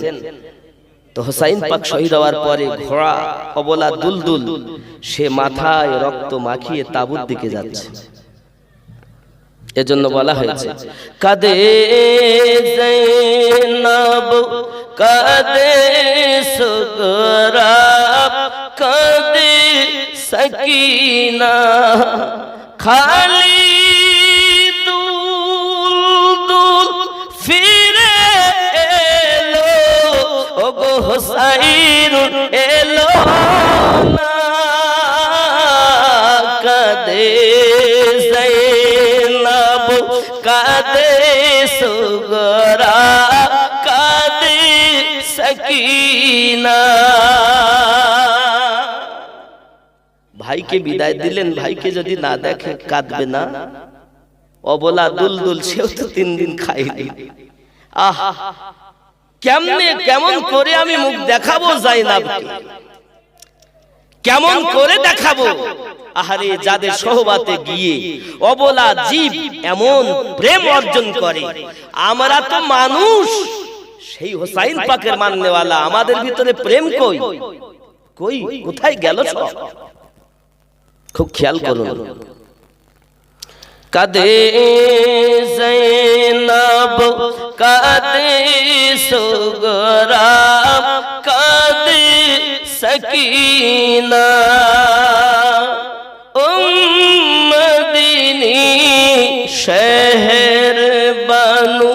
তো হুসাইন পাক শহীদ হওয়ার পরে ঘোড়া অবলা দুলদুল, সে মাথায় রক্ত মাখিয়ে তাবুত দিকে যাচ্ছে। এজন্য বলা হয়েছে, কাঁদে জাইনাব কাঁদে সুগরা কাঁদে সাকিনা। খালি দুলদুল ফিরে এলো, ওগো হুসাইন এলো না। কাঁদে জাইনাব কাঁদে সুগরা কাঁদে সাকিনা। ভাইকে বিদায় দিলেন, ভাইকে যদি না দেখে কাঁদবে না? অবলা দুলদুল, সেও তো 3 দিন খাইনি। আহা, কেমন করে আমি মুখ দেখাবো জাইনাবকে, কেমন করে দেখাবো? আহারে, যাদের সোহবাতে গিয়ে অবলা জীব এমন প্রেম অর্জন করে, আমরা তো মানুষ, সেই হুসাইন পাকের মাননেওয়ালা, আমাদের ভিতরে প্রেম কই? কই, কোথায় গেল সব? খুব খেয়াল করুন। কাঁদে জাইনাব কাঁদে সুগরা কাঁদে সাকিনা। মদিনী শহর বানু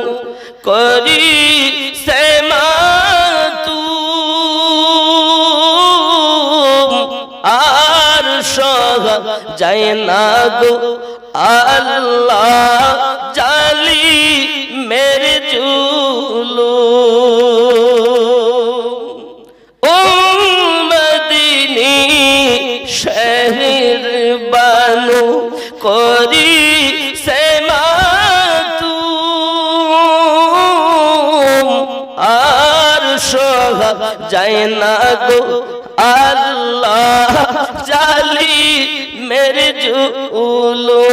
করি সে মাতুম, আর সহ যায় না গো আল্লাহ জালি মেরে জুলু। ও মদিনী শহর বানু করি সে মাতুম, আর সহ যায় না গো আল্লাহ জালি মেরে জুলু।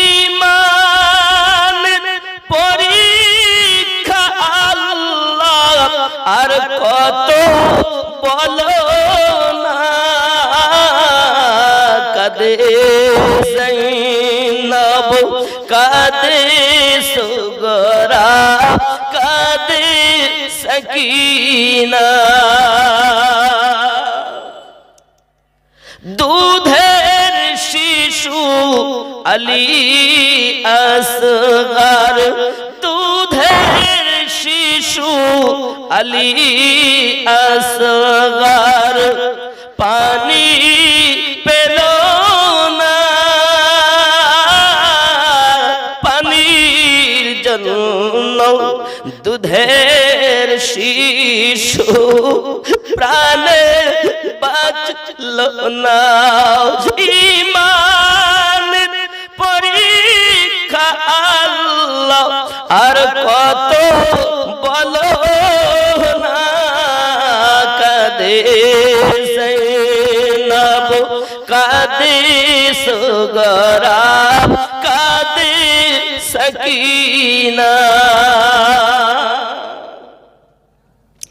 ঈমান পরি আর কত বলো না কাঁদে যায়নাব, কাঁদে সুগরা, কাঁদে সকিনা। দুধের শিশু আলী আসগার, দুধের শিশু আলী আসগার পানি পেল না, পানির জন্য দুধের শিশু প্রাণে বাঁচল না। ঈমান পরীক্ষা আল্লাহ আর কত বলো না কাঁদে যায়নাব, কাঁদে সুগরা, কাঁদে সকিনা।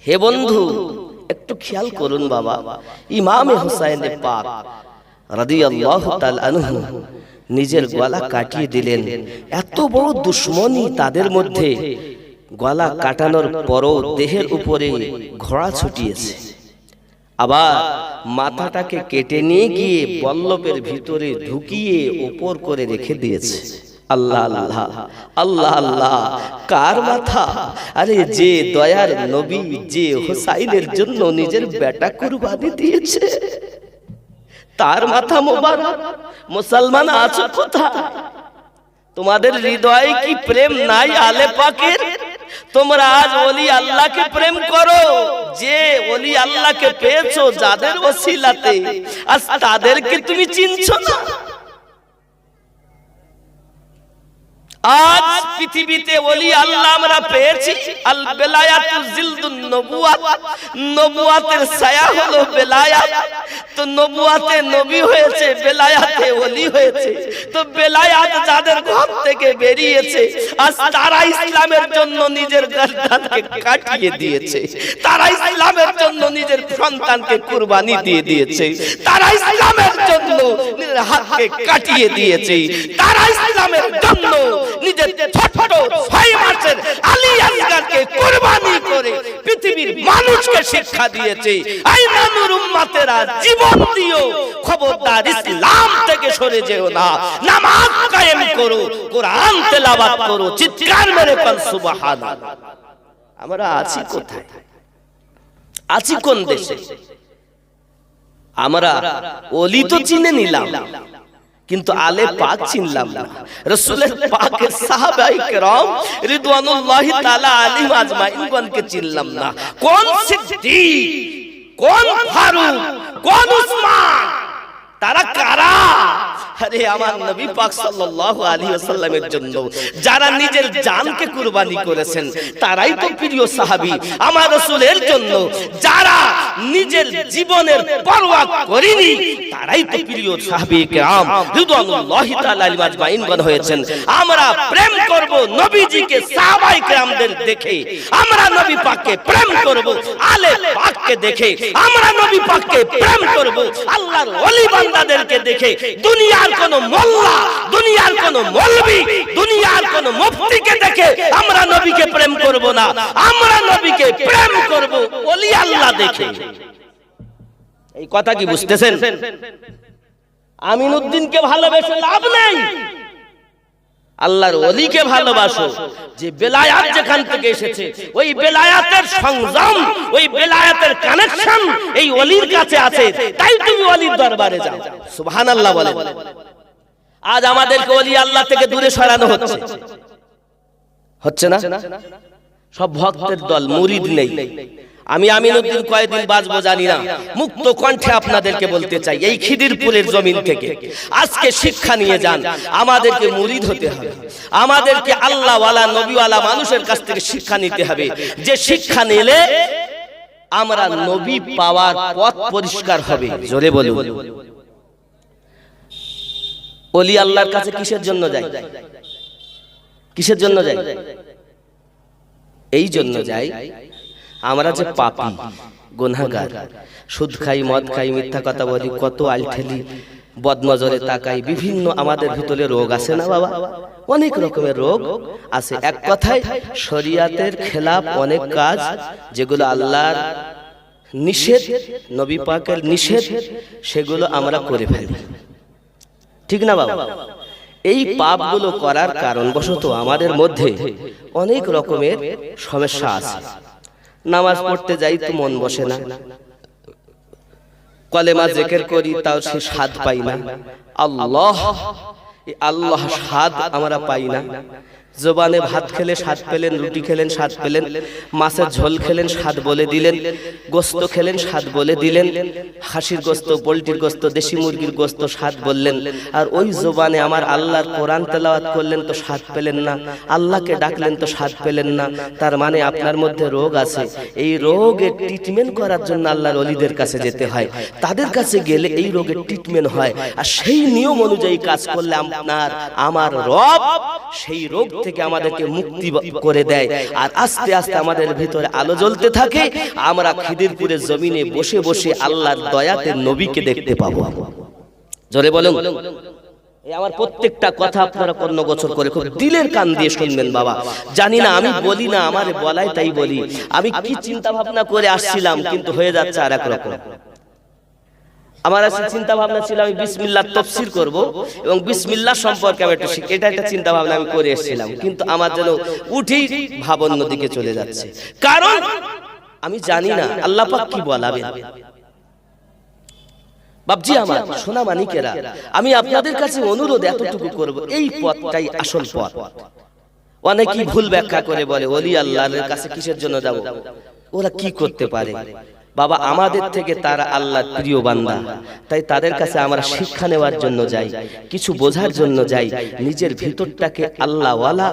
হে বন্ধু একটু খেয়াল করুন বাবা, ইমামে হুসাইন পাক রাদিয়াল্লাহু তাআলা আনহু নিজের গলা কাটিয়ে দিলেন। এত বড় দুশমনী তাদের মধ্যে, গলা কাটানোর পরও দেহের উপরে ঘোড়া ছুটিয়েছে, আবার মাথাটাকে কেটে নিয়ে গিয়ে পল্লবের ভিতরে ঢুকিয়ে উপর করে রেখে দিয়েছে। আল্লাহ আল্লাহ আল্লাহ আল্লাহ, কার মাথা? আরে যে দয়ার নবী, যে হুসাইনের জন্য নিজের বেটা কুরবানি দিয়েছে, তার মাথা মোবারক। মুসলমান আছো কোথায়? তোমাদের হৃদয়ে কি প্রেম নাই আলে পাকের? তোমরা আজ ওলি আল্লাহকে প্রেম করো, যে ওলি আল্লাহকে পেয়েছো যাদের ওসিলাতে, আজ তাদেরকে তুমি চিনছো না। আজ পৃথিবীতে ওলি আল্লাহ আমরা পেয়েছি, আল বেলায়াতু জিলদুন নবুয়াত, নবুয়াতের ছায়া হলো বেলায়াত। তো নবুয়াতে নবী হয়েছে, বেলায়াতে ওলি হয়েছে। তো বেলায়াত যাদের ঘর থেকে বেরিয়েছে, আজ তারা ইসলামের জন্য নিজের গর্দানকে কাটিয়ে দিয়েছে, তারা ইসলামের জন্য নিজের সন্তানকে কুরবানি দিয়ে দিয়েছে, তারা ইসলামের জন্য নিজের হাতকে কাটিয়ে দিয়েছে, তারা ইসলামের জন্য নিজের ছোট 6 মাসের আলী আসগারকে কুরবানি করে পৃথিবীর মানুষকে শিক্ষা দিয়েছে। এই মানুর উম্মতেরা জীবন দিও, খবরদার ইসলাম থেকে সরে যেও না। নামাজ কায়েম করো, কোরআন তেলাওয়াত করো, চিৎকার মেরে বল সুবহানাল্লাহ। আমরা আছি কোথায়? আছি কোন দেশে? আমরা ওলি তো চিনে নিলাম, কিন্তু আলে পাক চিনলাম না। রাসূলের পাকের সাহাবায়ে কেরাম রিদওয়ানুল্লাহি তাআলা আলাইহিম আজমাইনকে চিনলাম না। কোন সিদ্দিক, কোন ফারুক, কোন উসমান, তারা কারা? আরে আমার নবী পাক সাল্লাল্লাহু আলাইহি ওয়াসাল্লামের জন্য যারা নিজের জানকে কুরবানি করেছেন, তারাই তো প্রিয় সাহাবী। আমার রাসূলের জন্য যারা নিজের জীবনের পরোয়া করেনি, তারাই তো প্রিয় সাহাবী কেরাম রিদওয়ানুল্লাহি তাআলা আলাইহিম আজমাইন হয়েছেন। আমরা প্রেম করব নবীজিকে, সাহাবায়ে কেরামদের দেখে। আমরা নবী পাককে প্রেম করব আলে পাককে দেখে। আমরা নবী পাককে প্রেম করব আল্লাহর ওলি বান্দাদেরকে দেখে। দুনিয়ার কোন মোল্লা, দুনিয়ার কোন মৌলবি, দুনিয়ার কোন মুফতিকে দেখে আমরা নবীকে প্রেম করব না। আমরা নবীকে প্রেম করব ওলি আল্লাহ দেখে। এই কথা কি বুঝতেছেন? আমিনউদ্দিনকে ভালোবেসে লাভ নেই, আল্লাহর ওলিকে ভালোবাসো। যে বেলায়াত যেখান থেকে এসেছে, ওই বেলায়াতের সংযম, ওই বেলায়াতের কানেকশন এই ওলির কাছে আছে, তাই তুমি ওলির দরবারে যাও। সুবহানাল্লাহ বলেন। আজ আমাদেরকে ওলি আল্লাহ থেকে দূরে সরানো হচ্ছে, হচ্ছে না? সব ভক্তের দল, মুরিদ নেই। আমি আমিনউদ্দিন কয়েকদিন বাঁচবো জানি না, মুক্ত কণ্ঠে আপনাদেরকে বলতে চাই, এই খিদিরপুরের জমিন থেকে আজকে শিক্ষা নিয়ে যান। আমাদেরকে মুরিদ হতে হবে, আমাদেরকে আল্লাহওয়ালা নবীওয়ালা মানুষের কাছ থেকে শিক্ষা নিতে হবে, যে শিক্ষা নিলে আমরা নবী পাওয়ার পথ পরিষ্কার হবে। জোরে বলুন। ওলি আল্লাহর কাছে কিসের জন্য যাই? কিসের জন্য যাই? এই জন্য যাই আমরা যে পাপী গুনাহগার, সুদ খাই, মদ খাই, মিথ্যা কথা বলি, কত আলঠেলি, বদনজরে তাকাই, বিভিন্ন আমাদের ভিতরে রোগ আছে না বাবা? অনেক রকমের রোগ আছে। এক কথায় শরীয়তের খেলাফ অনেক কাজ, যেগুলো আল্লাহর নিষেধ, নবী পাকের নিষেধ, সেগুলো আমরা করে ফেলি, ঠিক না বাবা? এই পাপগুলো করার কারণবশত আমাদের মধ্যে অনেক রকমের সমস্যা আছে। নামাজ পড়তে যাই তো মন বসে না, কলেমা জিকির করি তাও সে স্বাদ পাই না, আল্লাহ আল্লাহ স্বাদ আমরা পাই না। জবানে ভাত খেলে স্বাদ পেলেন, রুটি খেলেন স্বাদ পেলেন, মাছের ঝোল খেলেন স্বাদ বলে দিলেন, গোস্ত খেলেন স্বাদ বলে দিলেন, খাসির গোস্ত, পোলট্রির গোস্ত, দেশি মুরগির গোস্ত স্বাদ বললেন, আর ওই জবানে আমার আল্লাহর কোরআন তেলাওয়াত করলেন তো স্বাদ পেলেন না, আল্লাহকে ডাকলেন তো স্বাদ পেলেন না। তার মানে আপনার মধ্যে রোগ আছে। এই রোগের ট্রিটমেন্ট করার জন্য আল্লাহর ওলিদের কাছে যেতে হয়, তাদের কাছে গেলে এই রোগের ট্রিটমেন্ট হয়, আর সেই নিয়ম অনুযায়ী কাজ করলে আপনার আমার রব সেই রোগ থেকে আমাদেরকে মুক্তি করে দেয়। আর আস্তে আস্তে আমাদের ভিতরে আলো জ্বলতে থাকে, আমরা খিদিরপুরের জমিনে বসে বসে আল্লাহর দয়াতে নবীকে দেখতে পাবো। জোরে বলুন। এই আমার প্রত্যেকটা কথা আপনারা কর্ণ গোচর করে খুব দিলের কান দিয়ে শুনবেন বাবা। জানি না, আমি বলি না, আমার বলাই তাই বলি। আমি কি চিন্তা ভাবনা করে আসছিলাম, কিন্তু হয়ে যাচ্ছে আর এক রকম। আমার আছে চিন্তা ভাবনা ছিল আমি বিসমিল্লাহ তাফসীর করব এবং বিসমিল্লাহ সম্পর্কে আমি একটু শিখি, এটা একটা চিন্তা ভাবনা আমি করে এসেছিলাম, কিন্তু আমার যেন উঠেই ভাব অন্যদিকে চলে যাচ্ছে। কারণ আমি জানি না আল্লাহ পাক কি বলাবেন। বাপজি আমার সোনা মানিকেরা, আমি আপনাদের কাছে অনুরোধ এতটুকু করব, এই পথটাই আসল পথ। অনেকেই ভুল ব্যাখ্যা করে বলে ওলি আল্লাহর কাছে কিসের জন্য যাব, ওরা কি করতে পারে। বাবা, আমাদের থেকে তারা আল্লাহর প্রিয় বান্দা, তাই তাদের কাছে আমরা শিক্ষা নেওয়ার জন্য যাই, কিছু বোঝার জন্য যাই। নিজের ভিতরটাকে আল্লাহওয়ালা,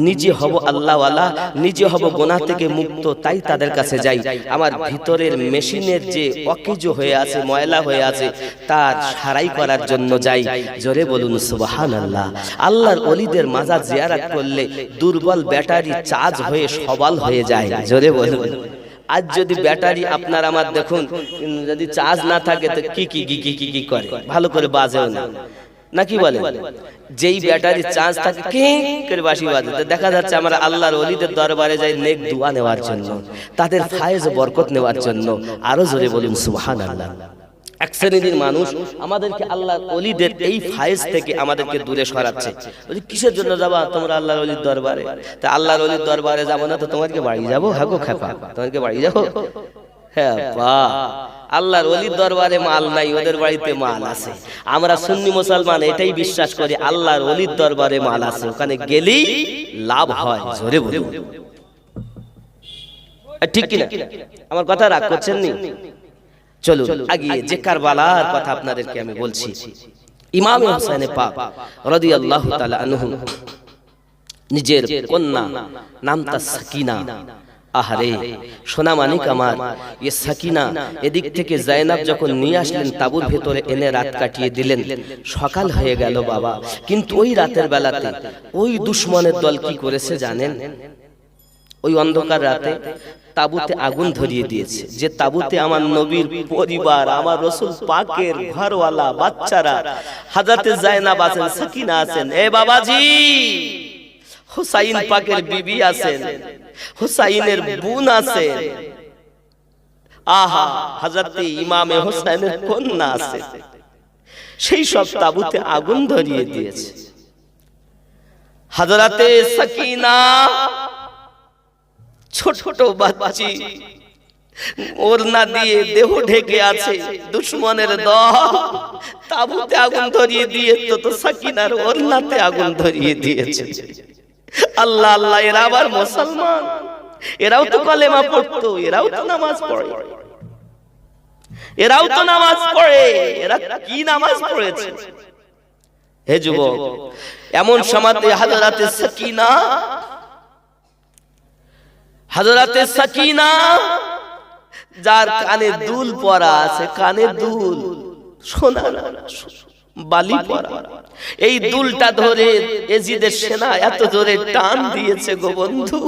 নিজে হব আল্লাহওয়ালা, নিজে হব গুনাহ থেকে মুক্ত, তাই তাদের কাছে যাই। আমার ভিতরের মেশিনের যে অকেজো হয়ে আছে, ময়লা হয়ে আছে, তার সারাই করার জন্য যাই। জোরে বলুন সুবহানাল্লাহ। আল্লাহর ওলিদের মাজার জিয়ারত করলে দুর্বল ব্যাটারি চার্জ হয়ে সবল হয়ে যায়। জোরে বলুন। আজ যদি ব্যাটারি আপনার আমার দেখুন, যদি চার্জ না থাকে তো কি কি কি কি কি করে, ভালো করে বাজেও না, নাকি বলে? যেই ব্যাটারি চার্জ থাকে কি করে বাঁশি বাজে। দেখা যাচ্ছে আমরা আল্লাহর ওলিদের দরবারে যাই নেক দোয়া নেওয়ার জন্য, তাদের ফায়েজ বরকত নেওয়ার জন্য। আরো জোরে বলুন সুবহানাল্লাহ। এক শ্রেণীর মানুষ আমাদেরকে আল্লাহর ওলিদের এই ফায়েজ থেকে আমাদেরকে দূরে সরাচ্ছে। বলি কিসের জন্য যাবা তোমরা আল্লাহর ওলির দরবারে? তা আল্লাহর ওলির দরবারে যাবো না তো তোমাকে বাড়ি যাবো? হ্যাঁ গো খেপা, তোমাকে বাড়ি যাবো? হ্যাঁ বাহ, আল্লাহর ওলির দরবারে মাল নাই, ওদের বাড়িতে মাল আছে। আমরা সুন্নি মুসলমান এটাই বিশ্বাস করি, আল্লাহর ওলির দরবারে মাল আছে, ওখানে গেলেই লাভ হয়। জোরে বলুন ঠিক কিনা? আমার কথা রাগ করছেন নি? চলুন আগিয়ে যে কারবালার কথা আপনাদেরকে আমি বলছি। ইমাম হোসেন পাক রাদিয়াল্লাহু তাআলা আনহু নিজের কন্যা নামটা সাকিনা। আহারে সোনা মানিক আমার, এই সাকিনা এদিক থেকে জায়নাব যখন নিয়ে আসলেন তাবুর ভেতরে এনে রাত কাটিয়ে দিলেন। সকাল হয়ে গেল বাবা, কিন্তু ওই রাতের বেলাতে ওই দুশমনের দল কি করেছে জানেন? ওই অন্ধকার রাতে তাবুতে আগুন ধরিয়ে দিয়েছে। যে তাবুতে আমার নবীর পরিবার, আমার রাসূল পাকের ঘরওয়ালা বাচ্চারা, হযরতে জায়নাব আছেন, সাকিনা আছেন, এ বাবাজি হুসাইন পাকের বিবি আছেন, হুসাইনের বোন আছেন, আহা হযরতে ইমামে হোসেনের কন্যা আছে, সেই সব তাবুতে আগুন ধরিয়ে দিয়েছে। হযরতে সাকিনা ছোট ছোট বাচ্চি, ওড়না দিয়ে দেহ ঢেকে আছে, দুশমনের দল তাবুতে আগুন ধরিয়ে দিয়েছে, তো সাকিনার ওড়নাতে আগুন ধরিয়ে দিয়েছে। আল্লাহ আল্লাহ, এরা আবার মুসলমান, এরাও তো কলেমা পড়তো, এরাও তো নামাজ পড়ে, এরাও তো নামাজ পড়ে, এরা কি নামাজ পড়েছে? হে যুবক, এমন সমাতে হযরতে সাকিনা, হযরতে সাকিনা যার কানে দুল পরা আছে, কানে দুল সোনা বালি পরা, এই দুলটা ধরে এজিদের সেনা এত জোরে টান দিয়েছে গো বন্ধু,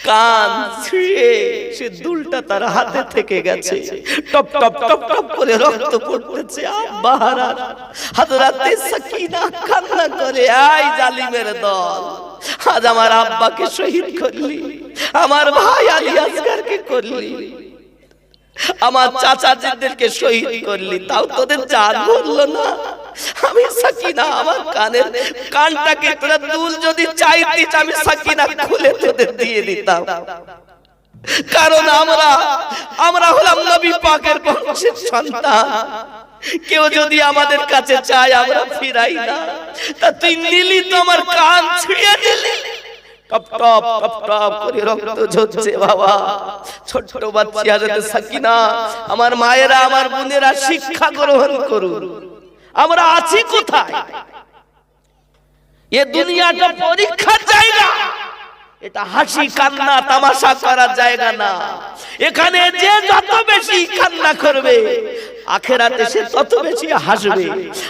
কান ছিঁড়ে সে দুলটা তার হাতে থেকে গেছে, টপ টপ টপ টপ করে রক্ত পড়তেছে। আব্বা হারান হযরতে সাকিনা কান্না করে, আয় জালিমের দল, আজ আমার আব্বাকে শহীদ করলি, আমার ভাই আলী আসগরকে করলি, আমার চাচাদেরকে শহীদ করলি, তাও তোদের জান বললো না। আমি সাকিনা আমার কানটাকে তোরা দুল যদি চাইতিস আমি সাকিনা খুলে তোদের দিয়ে দিতাম, কারণ আমরা হলাম নবী পাকের বংশের সন্তান। কেউ যদি আমাদের কাছে চায় আমরা ফিরাই না, তা তুই নিলি তো আমার কান ছিঁড়ে দিলি। টপ টপ টপ টপ করে রক্ত ঝরছে বাবা। ছোট বাচ্চা হযরত সাকিনা, আমার মায়েরা আমার বোনেরা শিক্ষা গ্রহণ করুন। আমরা আছি কোথায়? এ দুনিয়াটা পরীক্ষার জায়গা, এটা হাসি কান্না তামাশা করার জায়গা না। এখানে যে যত বেশি কান্না করবে আখিরাতে সে তত বেশি হাসবে,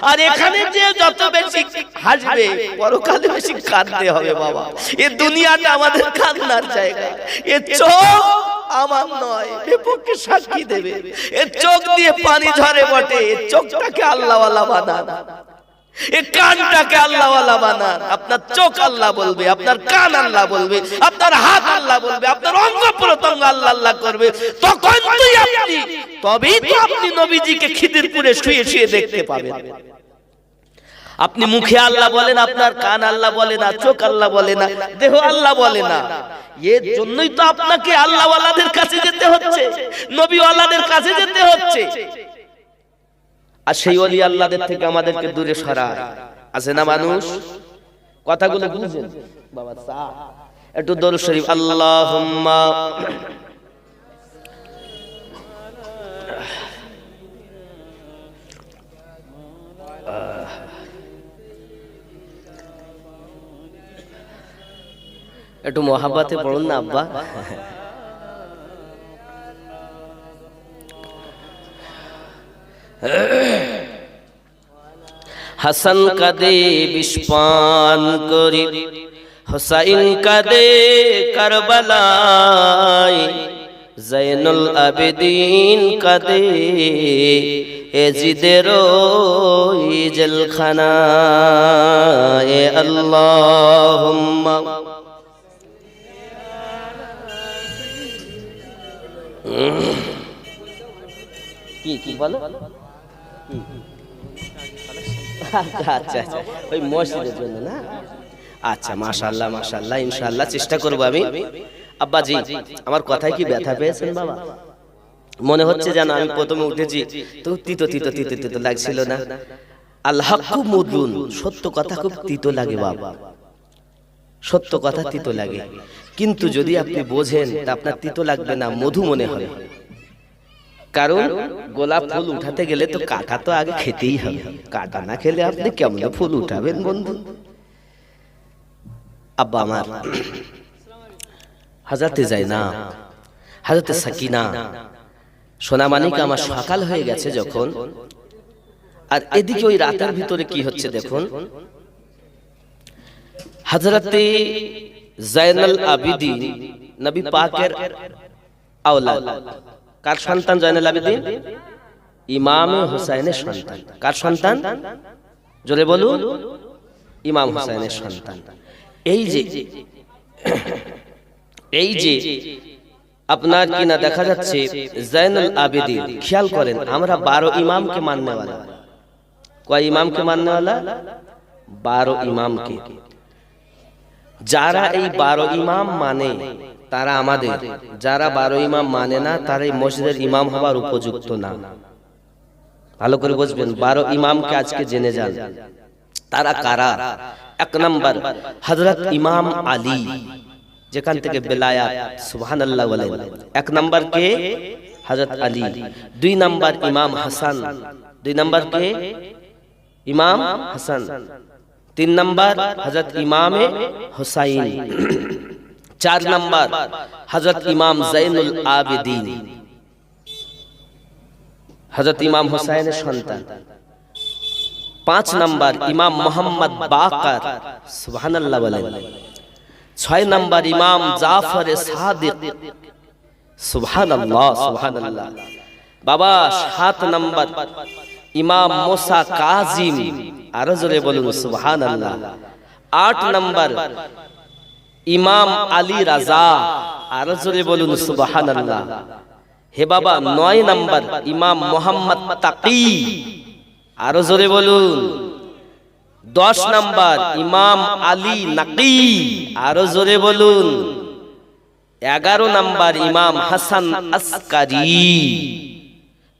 আর এখানে যে যত বেশি হাসবে পরকালে বেশি কাঁদতে হবে বাবা। এই দুনিয়াটা আমাদের কান্নার জায়গা। এ চোখ আমার নয়, বিপক্ষে সাক্ষী দেবে। এ চোখ দিয়ে পানি ঝরে বটে, এ চোখটাকে আল্লাহওয়ালা বানান, এই কানটাকে আল্লাহওয়ালা বানান। আপনার চোখ আল্লাহ বলবে, আপনার কান আল্লাহ বলবে, আপনার হাত আল্লাহ বলবে, আপনার অঙ্গ প্রত্যঙ্গ আল্লাহ আল্লাহ করবে। তখন তবেই তো আপনি নবীজিকে খিদিরপুরে শুয়ে শুয়ে দেখতে পাবেন। আপনি মুখে আল্লাহ বলেন, আপনার কান আল্লাহ বলে না, চোখ আল্লাহ বলে না, দেহ আল্লাহ বলে না। এর জন্যই তো আপনাকে আল্লাহওয়ালাদের কাছে যেতে হচ্ছে, নবীওয়ালাদের কাছে যেতে হচ্ছে। আর সেই ওলি আল্লাহদের থেকে আমাদেরকে দূরে সরায়। আছে না মানুষ? কথাগুলো বুঝেন বাবা। একটু দরুদ শরীফ, আল্লাহুম্মা একটু মহাব্বতে পড়ুন না আব্বা। হাসান কাদে বিস্পান করি, হুসাইন কাদে কারবালায়, জৈনুল আবেদিন কাদে এজিদের জেলখানায়। আল্লাহুম্মা কি বলো? আচ্ছা আচ্ছা, ওই মসজিদের জন্য না? আচ্ছা, মাশাআল্লাহ মাশাআল্লাহ, ইনশাআল্লাহ চেষ্টা করব আমি। আব্বাজি, আমার কথায় কি ব্যথা পেয়েছেন বাবা? মনে হচ্ছে যেন আমি প্রথমে উঠেছি তো তিতো তিতো তিতো তিতো লাগছিল না? আল হাক্কু মুরুন, সত্য কথা খুব তিতো লাগে বাবা, সত্য কথা তিতো লাগে। কিন্তু যদি আপনি বোঝেন তা আপনার তিতো লাগবে না, মধু মনে হবে। কারণ গোলাপ ফুল উঠাতে গেলে তো কাটা তো আগে খেতেই হবে, কাটা না খেলে আপনি কেমন ফুল উঠাবেন বন্ধু? আব্বা আমার হযরতে যায়নাব, হযরতে সাকিনা, সোনামানিক আমার সকাল হয়ে গেছে যখন, আর এদিকে ওই রাতের ভিতরে কি হচ্ছে দেখুন। হযরতে জয়নুল আবেদিন নবী পাকের আওলাদ। কার সন্তান জয়নুল আবেদিন? ইমাম হুসাইনের সন্তান। কার সন্তান? জোরে বলুন। ইমাম হুসাইনের সন্তান। এই যে আপনার কিনা দেখা যাচ্ছে জয়নুল আবেদিন, খেয়াল করেন আমরা 12 ইমামকে মাননেওয়ালা। কয় ইমামকে মাননেওয়ালা? 12 ইমামকে। যারা এই 12 ইমাম মানে তারা আমাদের, যারা 12 ইমাম মানে না তারা এই মসজিদের ইমাম হবার উপযুক্ত না। ভালো করে বুঝবেন। 12 ইমামকে আজকে জেনে যান তারা কারা। 1 নাম্বার হযরত ইমাম আলী, যেখান থেকে বেলায়াত, সুবহানাল্লাহ বলেন। 1 নাম্বার কে? হযরত আলী। 2 নাম্বার ইমাম হাসান। 2 নাম্বার কে? ইমাম হাসান। 3 নাম্বার হযরত ইমামে হুসাইন। 4 নাম্বার হযরত ইমাম জৈনুল আবেদিন, হযরত ইমাম হুসাইনের সন্তান। 5 নাম্বার ইমাম মুহাম্মদ বাকার, সুবহানাল্লাহ বলেন। 6 নাম্বার ইমাম জাফর সাদিক, সুবহানাল্লাহ সুবহানাল্লাহ। বাবা 7 নাম্বার ইমাম মুসা কাজিম, আরো জোরে বলুন সুবহানাল্লাহ। 8 নাম্বার ইমাম আলী রাজা, আরো জোরে বলুন সুবহানাল্লাহ। হে বাবা 9 নাম্বার ইমাম মোহাম্মদ তাকি, আরো জোরে বলুন। 10 নাম্বার ইমাম আলী নাকি, আরো জোরে বলুন। 11 নাম্বার ইমাম হাসান আসকারি।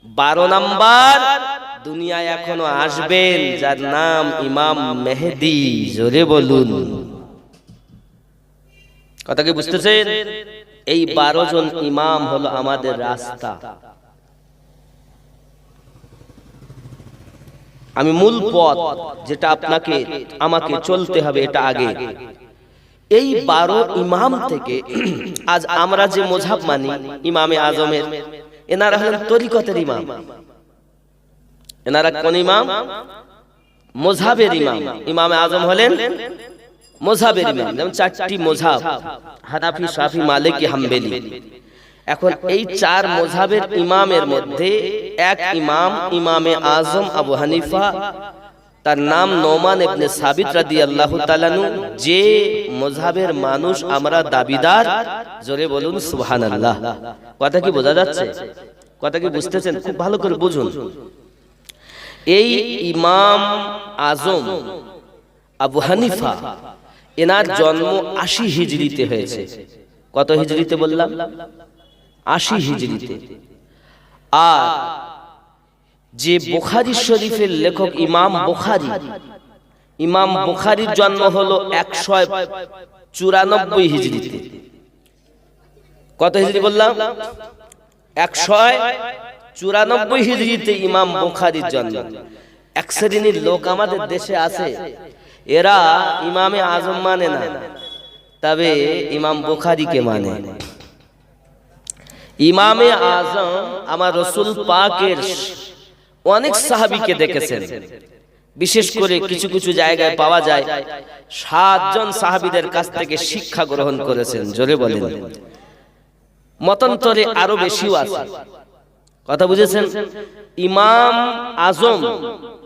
12 নাম্বার দুনিয়ায় এখনো আসবেন যার নাম ইমাম মেহেদী, জোরে বলুন। কথা কি বুঝতেছেন? এই 12 জন ইমাম হলো আমাদের রাস্তা। আমি মূল পথ যেটা আপনাকে আমাকে চলতে হবে, এটা আগে। এই 12 ইমাম থেকে আজ আমরা যে মযহাব মানি ইমামে আজমের, এনারা হলেন তরিকতের ইমাম। এনারা কোন ইমাম? মযহাবের ইমাম। ইমামে আজম হলেন মযহাবের ইমাম। যেমন 4টি মযহাব, হানাফি, শাফি, মালিকি, হাম্বলি। এখন এই 4 মযহাবের ইমামের মধ্যে এক ইমাম, ইমামে আজম আবু হানিফা, তার নাম নোমান ইবনে সাবিত রাদিয়াল্লাহু তাআলা আনহু। যে মযহাবের মানুষ আমরা দাবিদার, জোরে বলুন সুবহানাল্লাহ। কথা কি বোঝা যাচ্ছে? কথা কি বুঝতেছেন? খুব ভালো করে বুঝুন। এই ইমাম আজম আবু হানিফা, এনার জন্ম 80 হিজরিতে হয়েছে। কত হিজরিতে বললাম? 80 হিজরিতে। আর যে বুখারী শরীফের লেখক ইমাম বুখারী, ইমাম বুখারীর জন্ম হলো 194 হিজরিতে। কত হিজরি বললাম? 194 হিজরিতে ইমাম বুখারীর জন্ম। এক শ্রেণীর লোক আমাদের দেশে আছে, এরা ইমামে আজম মানে না, তবে ইমাম বুখারীকে মানে। ইমামে আজম আমার রাসূল পাকের অনেক সাহাবীকে দেখেছেন। বিশেষ করে কিছু কিছু জায়গায় পাওয়া যায় 7 জন সাহাবীদের কাছ থেকে শিক্ষা গ্রহণ করেছেন, জোরে বলেন। মতান্তরে আরো বেশিও আছে। কথা বুঝেছেন? ইমাম আজম,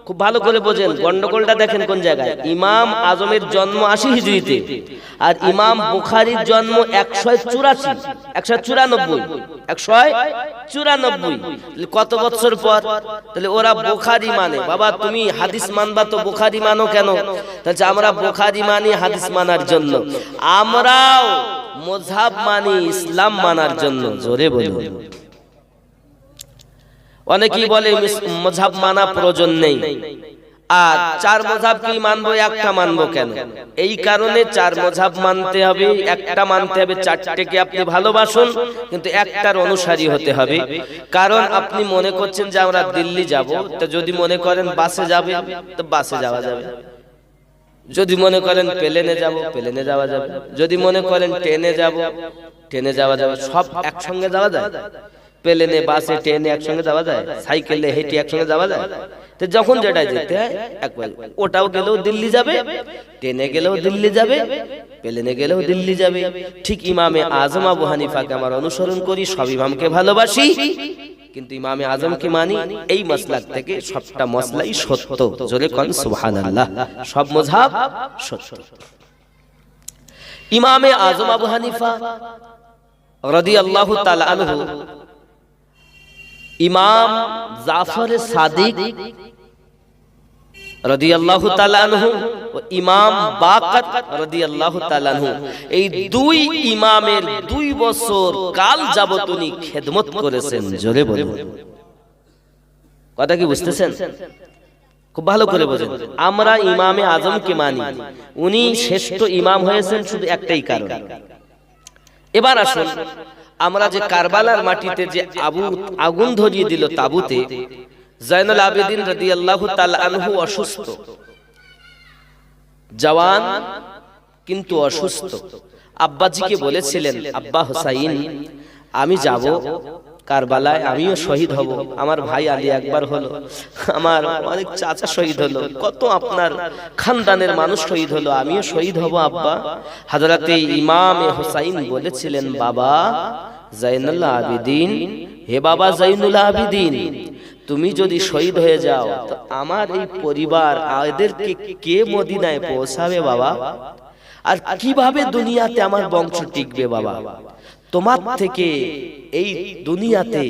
খুব ভালো করে বোঝেন, গন্ডগোলটা দেখেন কোন জায়গায়। ইমাম আজমের জন্ম 80 হিজরিতে, আর ইমাম বুখারীর জন্ম 194। কত বছর পর? তাহলে ওরা বুখারী মানে। বাবা তুমি হাদিস মানবা তো বুখারী মানো কেন? তাহলে আমরা বুখারী মানি হাদিস মানার জন্য, আমরাও মযহাব মানি ইসলাম মানার জন্য, জোরে বলুন। অনেকেই বলে মযহাব মানা প্রয়োজন নেই, আর 4 মযহাব কি মানবো, একটা মানবো কেন? এই কারণে 4 মযহাব মানতে হবে, একটা মানতে হবে। 4টেকে আপনি ভালোবাসুন, কিন্তু একটার অনুসারী হতে হবে। কারণ আপনি মনে করছেন যে আমরা দিল্লি যাব, তো যদি মনে করেন বাসে যাবে তো বাসে যাওয়া যাবে, যদি মনে করেন প্লেনে যাব প্লেনে যাওয়া যাবে, যদি মনে করেন ট্রেনে যাব ট্রেনে যাওয়া যাবে। সব একসঙ্গে যাওয়া যায়? প্লেনে, বাসে, ট্রেনে একসঙ্গে যাওয়া যায়? সাইকেলে, হেঁটে একসঙ্গে যাওয়া যায়? তো যখন যেটা যেতে হয় একবার, ওটাও গেলেও দিল্লি যাবে, ট্রেনে গেলেও দিল্লি যাবে, প্লেনে গেলেও দিল্লি যাবে। ঠিক ইমামে আজম আবু হানিফাকে আমরা অনুসরণ করি, সব ইমামকে ভালোবাসি, কিন্তু ইমামে আজমকে মানি। এই মাসলাক থেকে সবটা মসলাই সত্য, জোরে কোন সুবহানাল্লাহ। সব মযহাব সত্য। ইমামে আজম আবু হানিফা রাদিয়াল্লাহু তাআলা আনহু, ইমাম জাফর সাদিক রাদিয়াল্লাহু তাআলা আনহু ও ইমাম বাকর রাদিয়াল্লাহু তাআলা আনহু, এই 2 ইমামের 2 বছর কাল যাবত উনি খেদমত করেছেন, জোরে বলুন। কথা কি বুঝতেছেন? খুব ভালো করে বোঝেন। আমরা ইমামে আজমকে মানি, উনি শ্রেষ্ঠ ইমাম হয়েছেন শুধু একটাই কারণ। এবার আসুন, আমরা যে কারবালার মাটিতে যে আগুন ধরিয়ে দিল তাবুতে, জাইনুল আবেদিন রাদিয়াল্লাহু তাআলা আনহু অসুস্থ, জওয়ান কিন্তু অসুস্থ। আব্বাজিকে বলেছিলেন, আব্বা হুসাইন আমি যাব কারবালায় আমিও শহীদ হব, আমার ভাই আলী একবার হলো, আমার অনেক চাচা শহীদ হলো, কত আপনার খানদানের মানুষ শহীদ হলো, আমিও শহীদ হব আব্বা। হযরতে ইমাম হুসাইন বলেছিলেন, বাবা জাইনুল আবেদিন, হে বাবা জাইনুল আবেদিন, তুমি যদি শহীদ হয়ে যাও তো আমার এই পরিবার এদেরকে কে মদিনায় পৌঁছাবে বাবা? আর কিভাবে দুনিয়াতে আমার বংশ টিকবে বাবা? তোমার থেকে এই দুনিয়াতে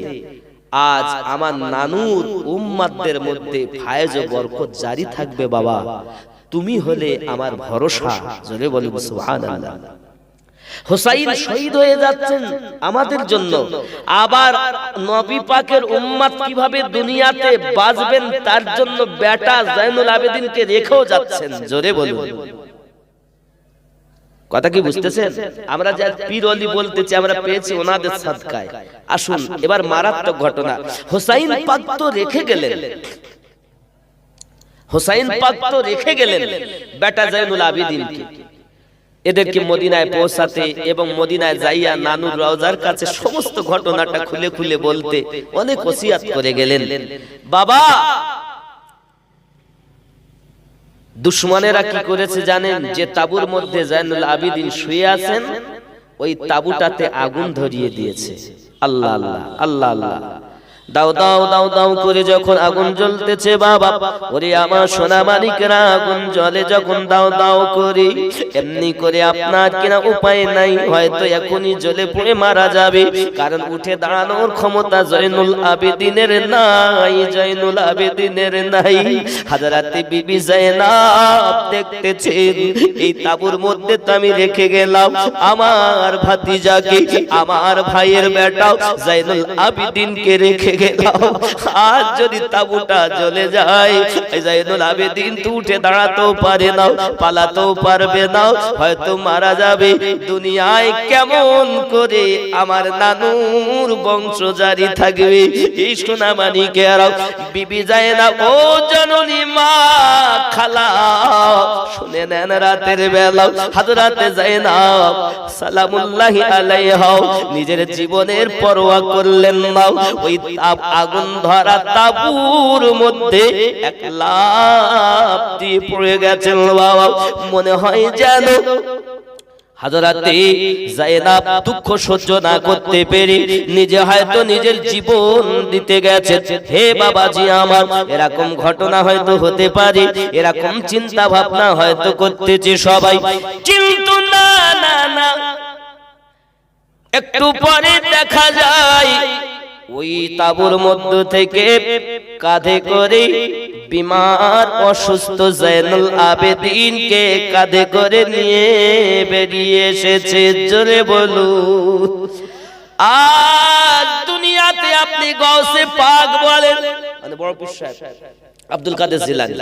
আজ আমার নানুর উম্মাতদের মধ্যে ফায়েজ ও বরকত জারি থাকবে বাবা, তুমি হলে আমার ভরসা। জোরে বলুন সুবহানাল্লাহ। হুসাইন শহীদ হয়ে যাচ্ছেন আমাদের জন্য, আবার নবী পাকের উম্মত কিভাবে দুনিয়াতে বাঁচবেন তার জন্য বেটা জাইনুল আবেদিনকে রেখেও যাচ্ছেন। জোরে বলুন, কথা কি বুঝতেছেন? আমরা যা পীর ওলি বলতেছি আমরা পেয়েছি ওনাদের সাদকায়। আসুন এবার মারাত্মক ঘটনা, হুসাইন পাক তো রেখে গেলেন, হুসাইন পাক তো রেখে গেলেন বেটা জাইনুল আবেদিনকে, এদেরকে মদিনায় পৌঁছাতে এবং মদিনায় যাইয়া নানুর রওজার কাছে সমস্ত ঘটনাটা খুলে খুলে বলতে অনেক ওসিয়াত করে গেলেন। বাবা, দুশমনেরা কি করেছে জানেন? যে তাবুর মধ্যে জাইনুল আবেদিন শুয়ে আছেন ওই তাবুটাতে আগুন ধরিয়ে দিয়েছে। আল্লাহ আল্লাহ আল্লাহ আল্লাহ। দাও দাও দাও দাও করে যখন আগুন জ্বলতেছে বাবা, ওরে আমার সোনা মানিকেরা, আগুন জ্বলে যখন দাও দাও করে, এমনি করে আপনার কিনা উপায় নাই, হয়তো এখনই জ্বলে পড়ে মারা যাবে, কারণ উঠে দাঁড়ানোর ক্ষমতা জাইনুল আবেদিনের নাই, জাইনুল আবেদিনের নাই। হযরতে বিবি জাইনাব দেখতেছেন এই তাবুর মধ্যে তো আমি রেখে গেলাম আমার ভাতিজাকে, আমার ভাইয়ের বেটা জাইনুল আবেদিনকে রেখে গেলাম, আজ যদি তাবুটা জ্বলে যায় জাইনুল আবেদিন তো উঠে দাঁড়াতেও পারে না, পালাতেও পারবে না, হয়তো মারা যাবে। দুনিয়ায় কেমন করে আমার নানুর বংশ জারি থাকবে? এই সোনা মানিকেরা, বিবি জাইনাব, ও জননী মা খালা, শুনে নেন রাতের বেলা হযরতে জাইনাব সালামুল্লাহি আলাইহা নিজের জীবনের পরোয়া করলেন না, ওই আগুন ধরা তাবুর মধ্যে এক লাফ দিয়ে পড়ে গেছেন বাবা। মনে হয় যেন হযরতে জাইনাব দুঃখ সহ্য না করতে পেরে নিজে হয়তো নিজের জীবন দিতে গেছে। হে বাবাজি আমার, এরকম ঘটনা হয়তো হতে পারে, এরকম চিন্তা ভাবনা হয়তো করতেছে সবাই, কিন্তু না না না, একটু পরে দেখা যায় ওই তাবুর মধ্য থেকে কাঁধে করে বিমার অসুস্থ জাইনুল আবেদিনকে কাঁধে করে নিয়ে বেরিয়ে এসেছে। জোরে বলুন, আজ দুনিয়াতে আপনি গাউসে পাক বলেন, মানে বড় পীর সাহেব আব্দুল কাদের জিলানী,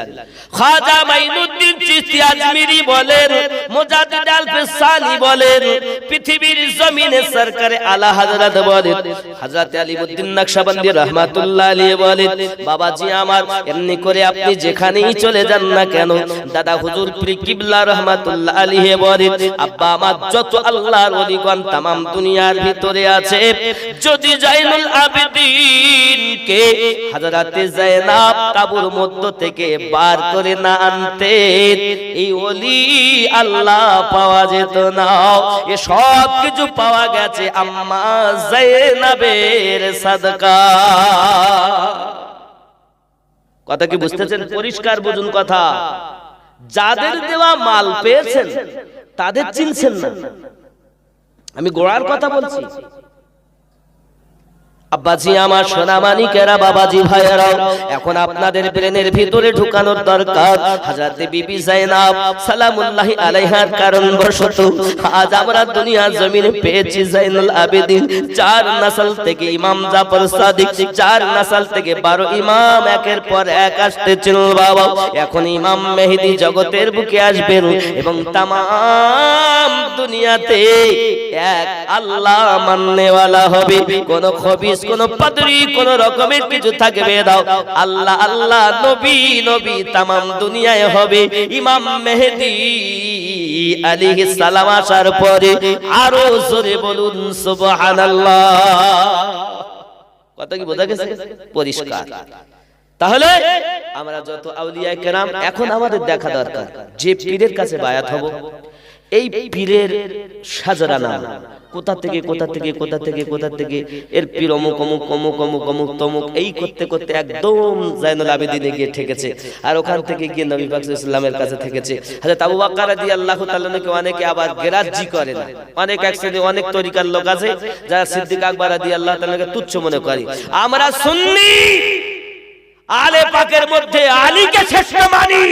খাজা মাইনুদ্দিন চিশতি আজমিরি বলেন, মুজাদ্দিদ আল-ফিসানি বলেন, পৃথিবীর জমিনে সরকারে আলা হযরত বলেন, হযরত আলিউদ্দিন নকশবন্দি রাহমাতুল্লাহ আলাইহি বলেন, বাবাজি আমার, এমনি করে আপনি যেখানেই চলে যান না কেন, দাদা হুজুর পীর কিবলা রাহমাতুল্লাহ আলাইহি বলেন, আব্বা আমার যত আল্লাহর ওলিগণ तमाम দুনিয়ার ভিতরে আছে, যদি জাইনুল আবেদিনকে হযরতে জাইনাব তাবুর মধ্য থেকে বার করে না আনতেন, এই ওলি আল্লাহ পাওয়া যেত না। এ সব কিছু পাওয়া গেছে আম্মা জাইনাবের সাদকা। কথা কি বুঝতেছেন? পরিষ্কার বুঝুন কথা। যাদের দেওয়া মাল পেয়েছেন তাদের চিনছেন না, আমি গোড়ার কথা বলছি। আব্বাজি আমার, সোনা মানিকেরা, বাবাজি ভাইয়েরা, এখন আপনাদের ব্রেনের ভিতরে ঢুকানোর দরকার হযরতে বিবি জাইনাব সালামুল্লাহি আলাইহার কারণ বশত আজ আমরা দুনিয়ার জমিনে পেয়েছি জাইনুল আবেদিন। 4 নসল থেকে ইমাম জাফর সাদিক, 4 নসল থেকে 12 ইমাম একের পর এক আসতেছিল বাবা। এখন ইমাম মেহেদী জগতের বুকে আসবেন এবং तमाम দুনিয়াতে এক আল্লাহ মাননেওয়ালা হবে। কোন খবিস, কোন পাদরি, কোন রকমের কিছু থাকবে দাও, আল্লাহ আল্লাহ, নবী নবী तमाम দুনিয়ায় হবে। ইমাম মেহেদী আলাইহিস সালাম আসার পরে আরো জোরে বলুন সুবহানাল্লাহ। কথা কি বোঝা গেছে? পরিষ্কার। তাহলে আমরা যত আউলিয়া কেরাম, এখন আমাদের দেখা দরকার যে পীরের কাছে বায়াত হব, এই পীরের সাজরা নাম কোথা থেকে কোথা থেকে কোথা থেকে কোথা থেকে, এর পীর অমুক অমুক অমুক অমুক অমুক তমুক, এই করতে করতে একদম জাইনুল আবেদিনে গিয়ে ঠেকেছে, আর ওখান থেকে গিয়ে নবী পাক সাল্লাল্লাহু আলাইহি ওয়াসাল্লামের কাছে ঠেকেছে। হযরত আবু বকর রাদিয়াল্লাহু তাআলা কে অনেকে আবার গেরাজি করে না, অনেক একসাথে অনেক তরিকার লোক আছে যারা সিদ্দিক আকবর রাদিয়াল্লাহু তাআলাকে তুচ্ছ মনে করে। আমরা সুন্নি আলে পাকের মধ্যে আলীকে শ্রেষ্ঠ মানি,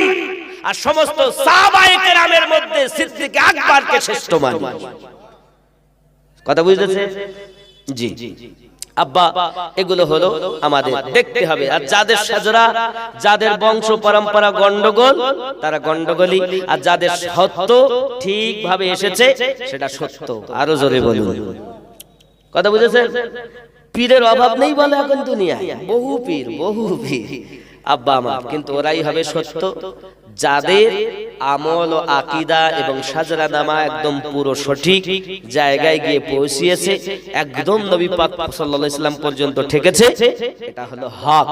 আর সমস্ত সাহাবায়ে কেরামের মধ্যে সিদ্দিক আকবরকে শ্রেষ্ঠ মানি। কথা বুঝতেছে? জি আব্বা, এগুলো হলো আমাদের দেখতে হবে। আর যাদের সাজরা, যাদের বংশ পরম্পরা গন্ডগোল, তারা গন্ডগোলী, আর যাদের সত্য ঠিকভাবে এসেছে সেটা সত্য। আরো জোরে বলুন। কথা বুঝেছেন? পীরের অভাব নেই বলে এখন দুনিয়ায়, বহু পীর বহু পীর আব্বা আমার, কিন্তু ওরাই হবে সত্য যাদের আমল ও আকীদা এবং সাজরা নামা একদম পুরো সঠিক জায়গায় গিয়ে পৌঁছিয়েছে, একদম নবী পাক সাল্লাল্লাহু আলাইহি ওয়াসাল্লাম পর্যন্ত ঠেকেছে। এটা হলো হক।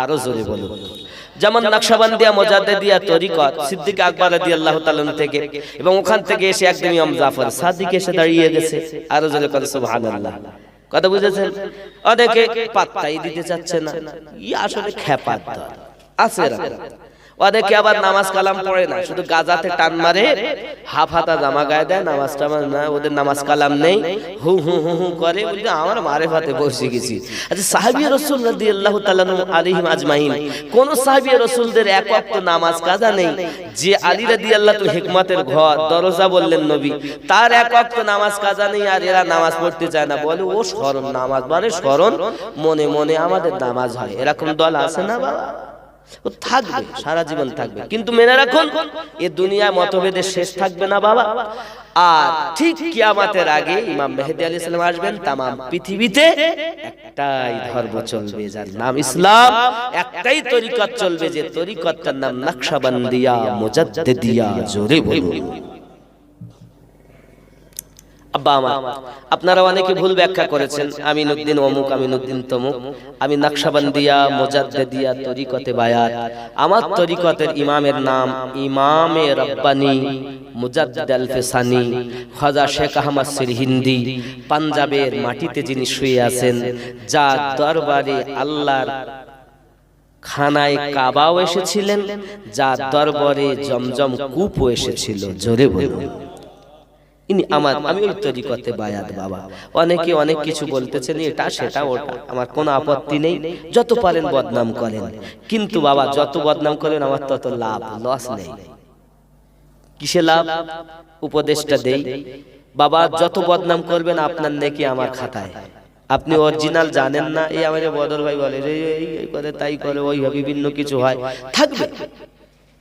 আরো জোরে বলুন। যেমন নকশবন্দিয়া মুজাদ্দিদিয়া তরিকত সিদ্দিক আকবর রাদিয়াল্লাহু তাআলা থেকে, এবং ওখান থেকে এসে একদম ইমাম জাফর সাদিক এসে দাঁড়িয়ে গেছে। আরো জোরে বলুন সুবহানাল্লাহ। কথা বুঝেছেন? অনেকে পাত্তাই দিতে চাচ্ছে না, ই আসলে খেপাত আছে। ওদেরকে আবার নামাজ কালাম পড়ে না, শুধু গাজাতে টান মারে, হাফ হাতা জামা গায়ে দেয়, নামাজ টামাজ না, ওদের নামাজ কালাম নেই, হু হু হু হু করে। বলতে আমার মারেফাতে বসে গেছি। আচ্ছা, সাহাবী রাসূল রাদিয়াল্লাহু তাআলা আলাইহিম আজমাইন, কোন সাহাবী রাসূলদের এক ওয়াক্ত নামাজ কাজা নেই? যে আলী রাদিয়াল্লাহু হিকমতের ঘর দরজা বললেন নবী, তার এক ওয়াক্ত নামাজ কাজা নেই, আর এরা নামাজ পড়তে চায় না। বলে ও শরণ, নামাজ মানে শরণ, মনে মনে আমাদের নামাজ হয়। এরকম দল আছে না বাবা? ও থাকবে, সারা জীবন থাকবে, কিন্তু মেনে রাখুন এ দুনিয়ায় মতভেদের শেষ থাকবে না বাবা। আর ঠিক কিয়ামতের আগে ইমাম মেহেদী আলাইহিস সালাম আসবেন, তামাম পৃথিবীতে একটাই ধর্ম চলবে যার নাম ইসলাম, একটাই তরিকত চলবে যে তরিকতটার নাম নকশবন্দিয়া মুজাদ্দিদিয়া। জোরে বলুন। আব্বা আমার, আপনারা অনেকে ভুল ব্যাখ্যা করেছেন, আমিনউদ্দিন অমুক, আমিনউদ্দিন তমুক। আমি নকশবন্দিয়া মুজাদ্দিদিয়া তরিকতে বায়াত। আমার তরিকতের ইমামের নাম ইমামে রব্বানী মুজাদ্দিদ আল ফিসানি খাজা শেখ আহমদ সিরহিন্দি। পাঞ্জাবের মাটিতে যিনি শুয়ে আছেন, যার দরবারে আল্লাহর খানায় কাবাও এসেছিলেন, যার দরবারে জমজম কূপও এসেছিল। জোরে বলুন। ইনি আমার, আমি ওই তরিকতে বায়াত বাবা। অনেকে অনেক কিছু বলতেছেন, এটা সেটা ওটা, আমার কোনো আপত্তি নেই। যত পারেন বদনাম করেন, কিন্তু বাবা যত বদনাম করেন আমার তত লাভ, লস নেই। কিসে লাভ? উপদেশটা দেই বাবা, যত বদনাম করবেন আপনার নেকি আমার খাতায়। আপনি অরিজিনাল জানেন না, এই আমাদের বদর ভাই বলে এই করে তাই করে, ওই বিভিন্ন কিছু হয়, থাকবে,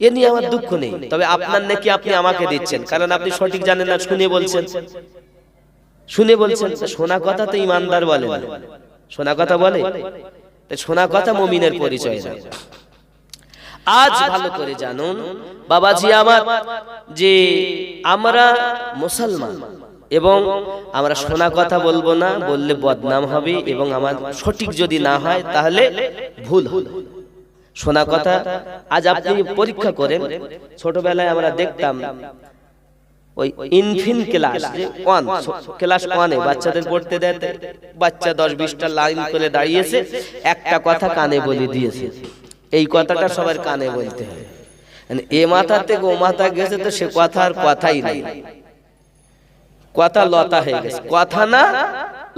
এ নিয়ে আমার দুঃখ নেই। তবে আপনার নেকি আপনি আমাকে দিচ্ছেন, কারণ আপনি সঠিক জানেন না, শুনে বলছেন। শুনে বলছেন, শোনা কথা তো ইমানদার বলে না, শোনা কথা বলে, শোনা কথা মুমিনের পরিচয় না। আজ ভালো করে জানুন বাবাজি আমার, যে আমরা মুসলমান, এবং আমরা শোনা কথা বলবো না, বললে বদনাম হবে, এবং আমার সঠিক যদি না হয় তাহলে ভুল হবে। শোনা কথা আজ আপনি পরীক্ষা করেন, ছোটবেলায় আমরা দেখতাম ওই ইনফিন ক্লাস 1, ক্লাস 1 এ বাচ্চাদের পড়তে দেয়, বাচ্চা 10-20টা লাইন করে দাঁড়িয়েছে, একটা কথা কানে বলে দিয়েছে, এই কথাটা সবার কানে বলতে হয়। মানে এ মাথা থেকে ও মাথা গেছে, তো সে কথা আর কথাই নাই, কথা লতা হয়ে গেছে, কথা না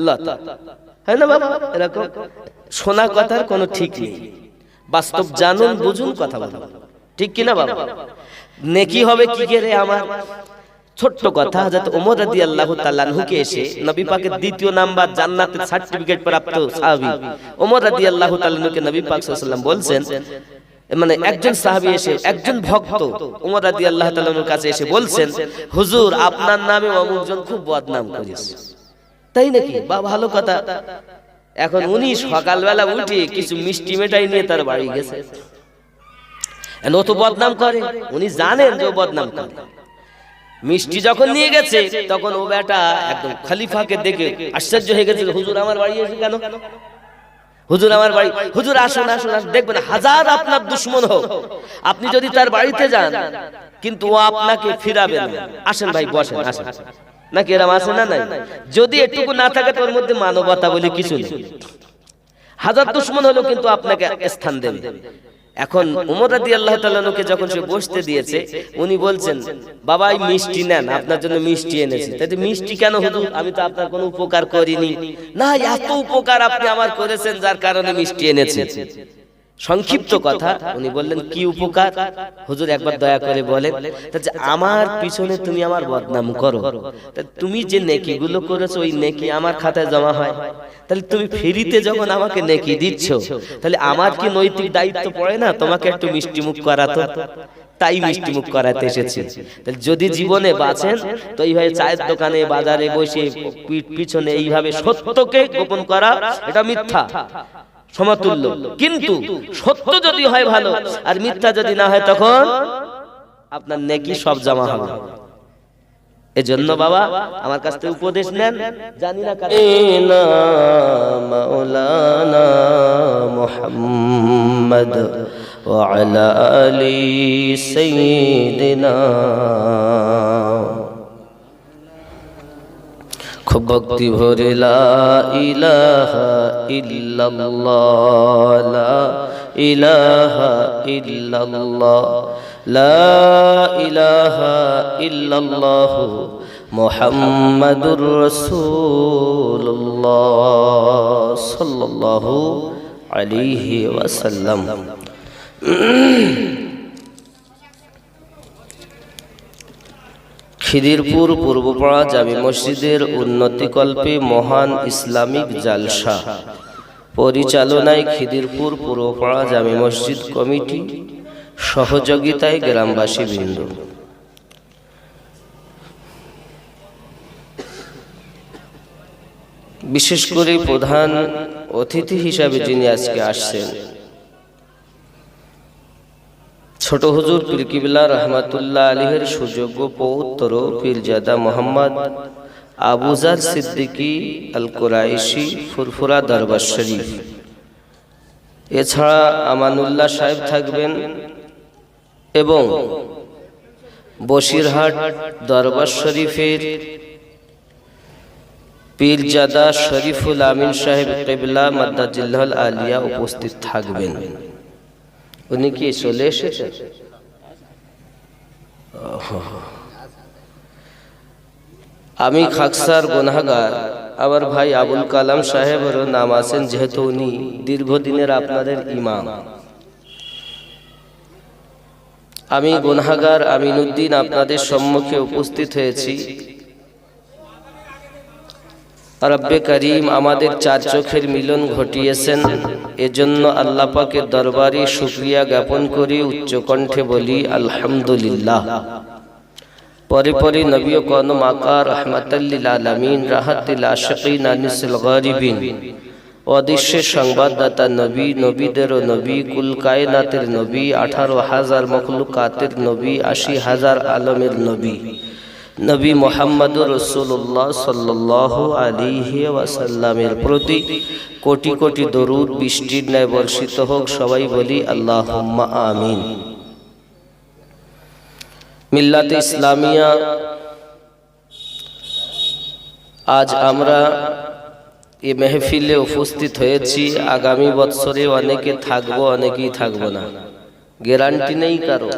লতা, হয় না বাবা? এরকম শোনা কথার কোনো ঠিক নেই। বাস্তব জানুন, বুঝুন, কথা বলুন, ঠিক কিনা বাবা? নেকি হবে কি করে আমার? ছোট্ট কথা, হযরত ওমর রাদিয়াল্লাহু তাআলা আনহুকে এসে নবী পাকের দ্বিতীয় নাম্বার জান্নাতের সার্টিফিকেট প্রাপ্ত সাহাবী ওমর রাদিয়াল্লাহু তাআলা আনহুকে নবী পাক সাল্লাল্লাহু আলাইহি ওয়াসাল্লাম বলছেন, মানে একজন সাহাবী এসে, একজন ভক্ত ওমর রাদিয়াল্লাহু তাআলা আনহুর কাছে এসে বলছেন, হুজুর আপনার নামে অমুকজন খুব বদনাম করেছে। তাই নাকি? বা ভালো কথা। এখন উনি সকালবেলা উঠে কিছু মিষ্টি মেটাই নিয়ে তার বাড়ি গেছে, ও তো বদনাম করে, উনি জানেন যে ও বদনাম করে। মিষ্টি যখন নিয়ে গেছে, তখন ও বেটা একদম খলিফাকে দেখে আশ্চর্য হয়ে গেছে, হুজুর আমার বাড়ি এসে কেন? হুজুর আমার বাড়ি, হুজুর আসুন আসুন আসুন। দেখবেন হাজার আপনার দুশমন হোক, আপনি যদি তার বাড়িতে যান কিন্তু ও আপনাকে ফিরাবে না। আসেন ভাই বসেন, আসেন। নাকি এরম আছে না? নাই। যদি এটুকু না থাকে তোর মধ্যে মানবতা বলে কিছু নেই। হাজার দুশমন হলো কিন্তু আপনাকে স্থান দেবে। এখন ওমর রাদিয়াল্লাহু তাআলা আনহুকে যখন সে বসতে দিয়েছে, উনি বলছেন, বাবা এই মিষ্টি নেন, আপনার জন্য মিষ্টি এনেছি। তাই মিষ্টি কেন হুজুর? আমি তো আপনার কোনো উপকার করিনি। না, এত উপকার আপনি আমার করেছেন যার কারণে মিষ্টি এনেছি। সংক্ষিপ্ত কথা, উনি বললেন কি উপকার হুজুর একবার দয়া করে বলেন। আমার পিছনে তুমি আমার বদনাম করো, তুমি যে নেকিগুলো করেছো ওই নেকি আমার খাতায় জমা হয়, তাহলে তুমি ফ্রিতে যখন আমাকে নেকি দিচ্ছ, তাহলে আমার কি নৈতিক দায়িত্ব পড়ে না তোমাকে একটু মিষ্টি মুখ করাতো? তাই মিষ্টি মুখ করাতে এসেছি। যদি জীবনে বাঁচেন তো এইভাবে চায়ের দোকানে বাজারে বসে পিছনে এইভাবে সত্যকে গোপন করা, এটা মিথ্যা সমতুল্য। কিন্তু সত্য যদি হয় ভালো, আর মিথ্যা যদি না হয় তখন আপনার নেকি সব জমা হবে। এজন্য বাবা আমার কাছ থেকে উপদেশ নেন, জানি না কারণ মাওলানা মুহাম্মদ ওয়া আলা আলি সাইয়্যিদিনা। খুব ভক্তি ভরে লা ইলাহা ইল্লাল্লাহ, লা ইলাহা ইল্লাল্লাহ, লা ইলাহা ইল্লাল্লাহ মুহাম্মাদুর রাসূলুল্লাহ সাল্লাল্লাহু আলাইহি ওয়াসাল্লাম। খিদিরপুর পূর্বপাড়া জামি মসজিদের উন্নতিকল্পে মহান ইসলামিক জালসা পরিচালনায় খিদিরপুর পূর্বপাড়া জামি মসজিদ কমিটি, সহযোগিতায় গ্রামবাসী বৃন্দ। বিশেষ করে প্রধান অতিথি হিসাবে যিনি আজকে আসছেন, ছোট হুজুর পীর কিবলা রহমাতুল্লাহ আলাইহির সুযোগ্য পৌত্র পীরজাদা মোহাম্মদ আবুজার সিদ্দিকী আল কুরাইশি ফুরফুরা দরবার শরীফ। এছাড়া আমানুল্লাহ সাহেব থাকবেন এবং বসিরহাট দরবার শরীফের পীরজাদা শরীফুল আমিন সাহেব কিবলা মাদ্দাজিল্লাহুল আলিয়া উপস্থিত থাকবেন। উনি কি চলে এসেছেন? আমি খাকসার গুনাহগার, আমার ভাই আবুল কালাম সাহেবেরও নাম আছেন, যেহেতু উনি দীর্ঘদিনের আপনাদের ইমাম। আমি গুনাহগার আমিনুদ্দিন আপনাদের সম্মুখে উপস্থিত হয়েছি। রব্বে করিম আমাদের চার চোখের মিলন ঘটিয়েছেন, এজন্য আল্লাহ পাকের দরবারে শুকরিয়া জ্ঞাপন করি, উচ্চ কণ্ঠে বলি আলহামদুলিল্লাহ। পরে পরে নবী ও কওম আকা রাহমাতাল লিল আলামিন, রাহাতুল আশিকিন আনিসুল গারিবিন, অদৃশ্যের সংবাদদাতা নবী, নবীদেরও নবী, কুল কায়নাতের নবী, 18,000 মখলুকাতের নবী, 80,000 আলমের নবী, নবী মুহাম্মদুর রাসূলুল্লাহ সাল্লাল্লাহু আলাইহি ওয়াসাল্লামের প্রতি কোটি কোটি দরুদ বৃষ্টির ন্যায় বর্ষিত হোক। সবাই বলি আল্লাহুম্মা আমিন। মিল্লাতে ইসলামিয়া, আজ আমরা এই মেহফিলে উপস্থিত হয়েছি। আগামী বছরে অনেকে থাকবো, অনেকেই থাকবো না, গ্যারান্টি নেই কারো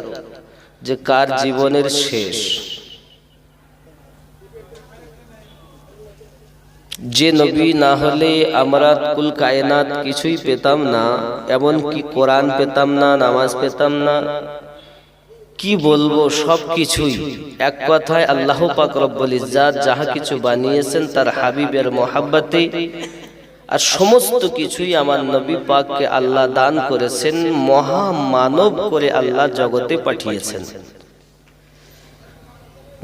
যে কার জীবনের শেষ। যে নবী না হলে আমরা কুল কায়নাত কিছুই পেতাম না, এমন কি কোরআন পেতাম না, নামাজ পেতাম না, কি বলবো, সব কিছুই। এক কথায় আল্লাহ পাক রব্বুল ইজ্জাত যাহা কিছু বানিয়েছেন তার হাবিবের মহাব্বতে, আর সমস্ত কিছুই আমার নবী পাককে আল্লাহ দান করেছেন, মহা মানব করে আল্লাহ জগতে পাঠিয়েছেন।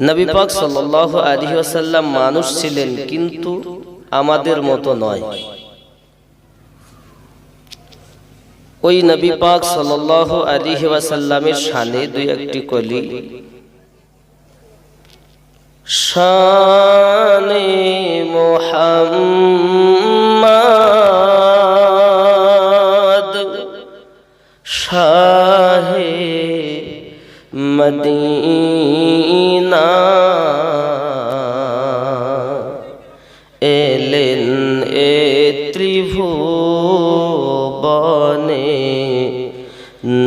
নবী পাক সাল্লাল্লাহু আলাইহি ওয়াসাল্লাম মানুষ ছিলেন, কিন্তু আমাদের মতো নয়। ওই নবী পাক সাল্লাল্লাহু আলাইহি ওয়াসাল্লামের শানে দুই একটি কলি। শানে মুহাম্মদ মদিনা এলেন এ ত্রিভুবনে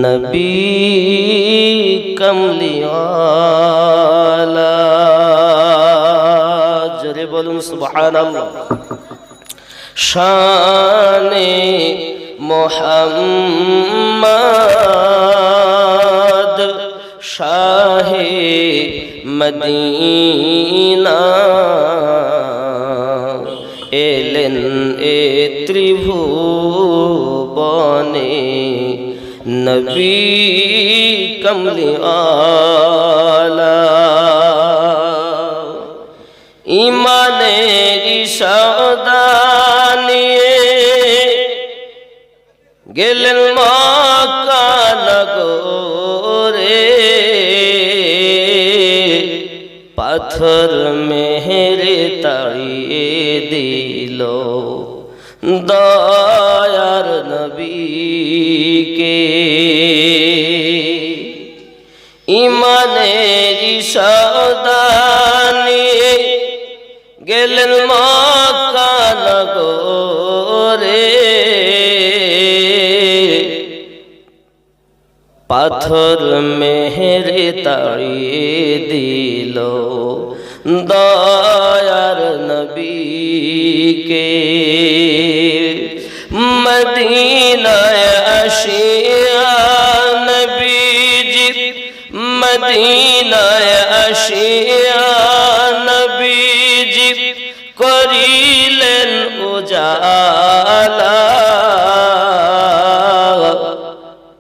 নবী কমলিওয়ালা। জোরে বলুন সুবহানাল্লাহ। শানে মোহাম্মদ শাহে মদিনা এলেন এ ত্রিভুবনে নবী কমলিওয়ালা। ইমানের সওদা নিয়ে গেলেন মক্কা নগরে, পাথর মেহেরে তাড়িয়ে দিল দয়ার নবীকে। ইমানের সওদা নিয়ে গেলেন মক্কা নগরে, পাথর মেহেরে তাড়িয়ে দিল দয়ার নবীকে। মদিনায় আসিয়া নবীজি, মদিনায় আসিয়া নবীজি করিলেন উজালা।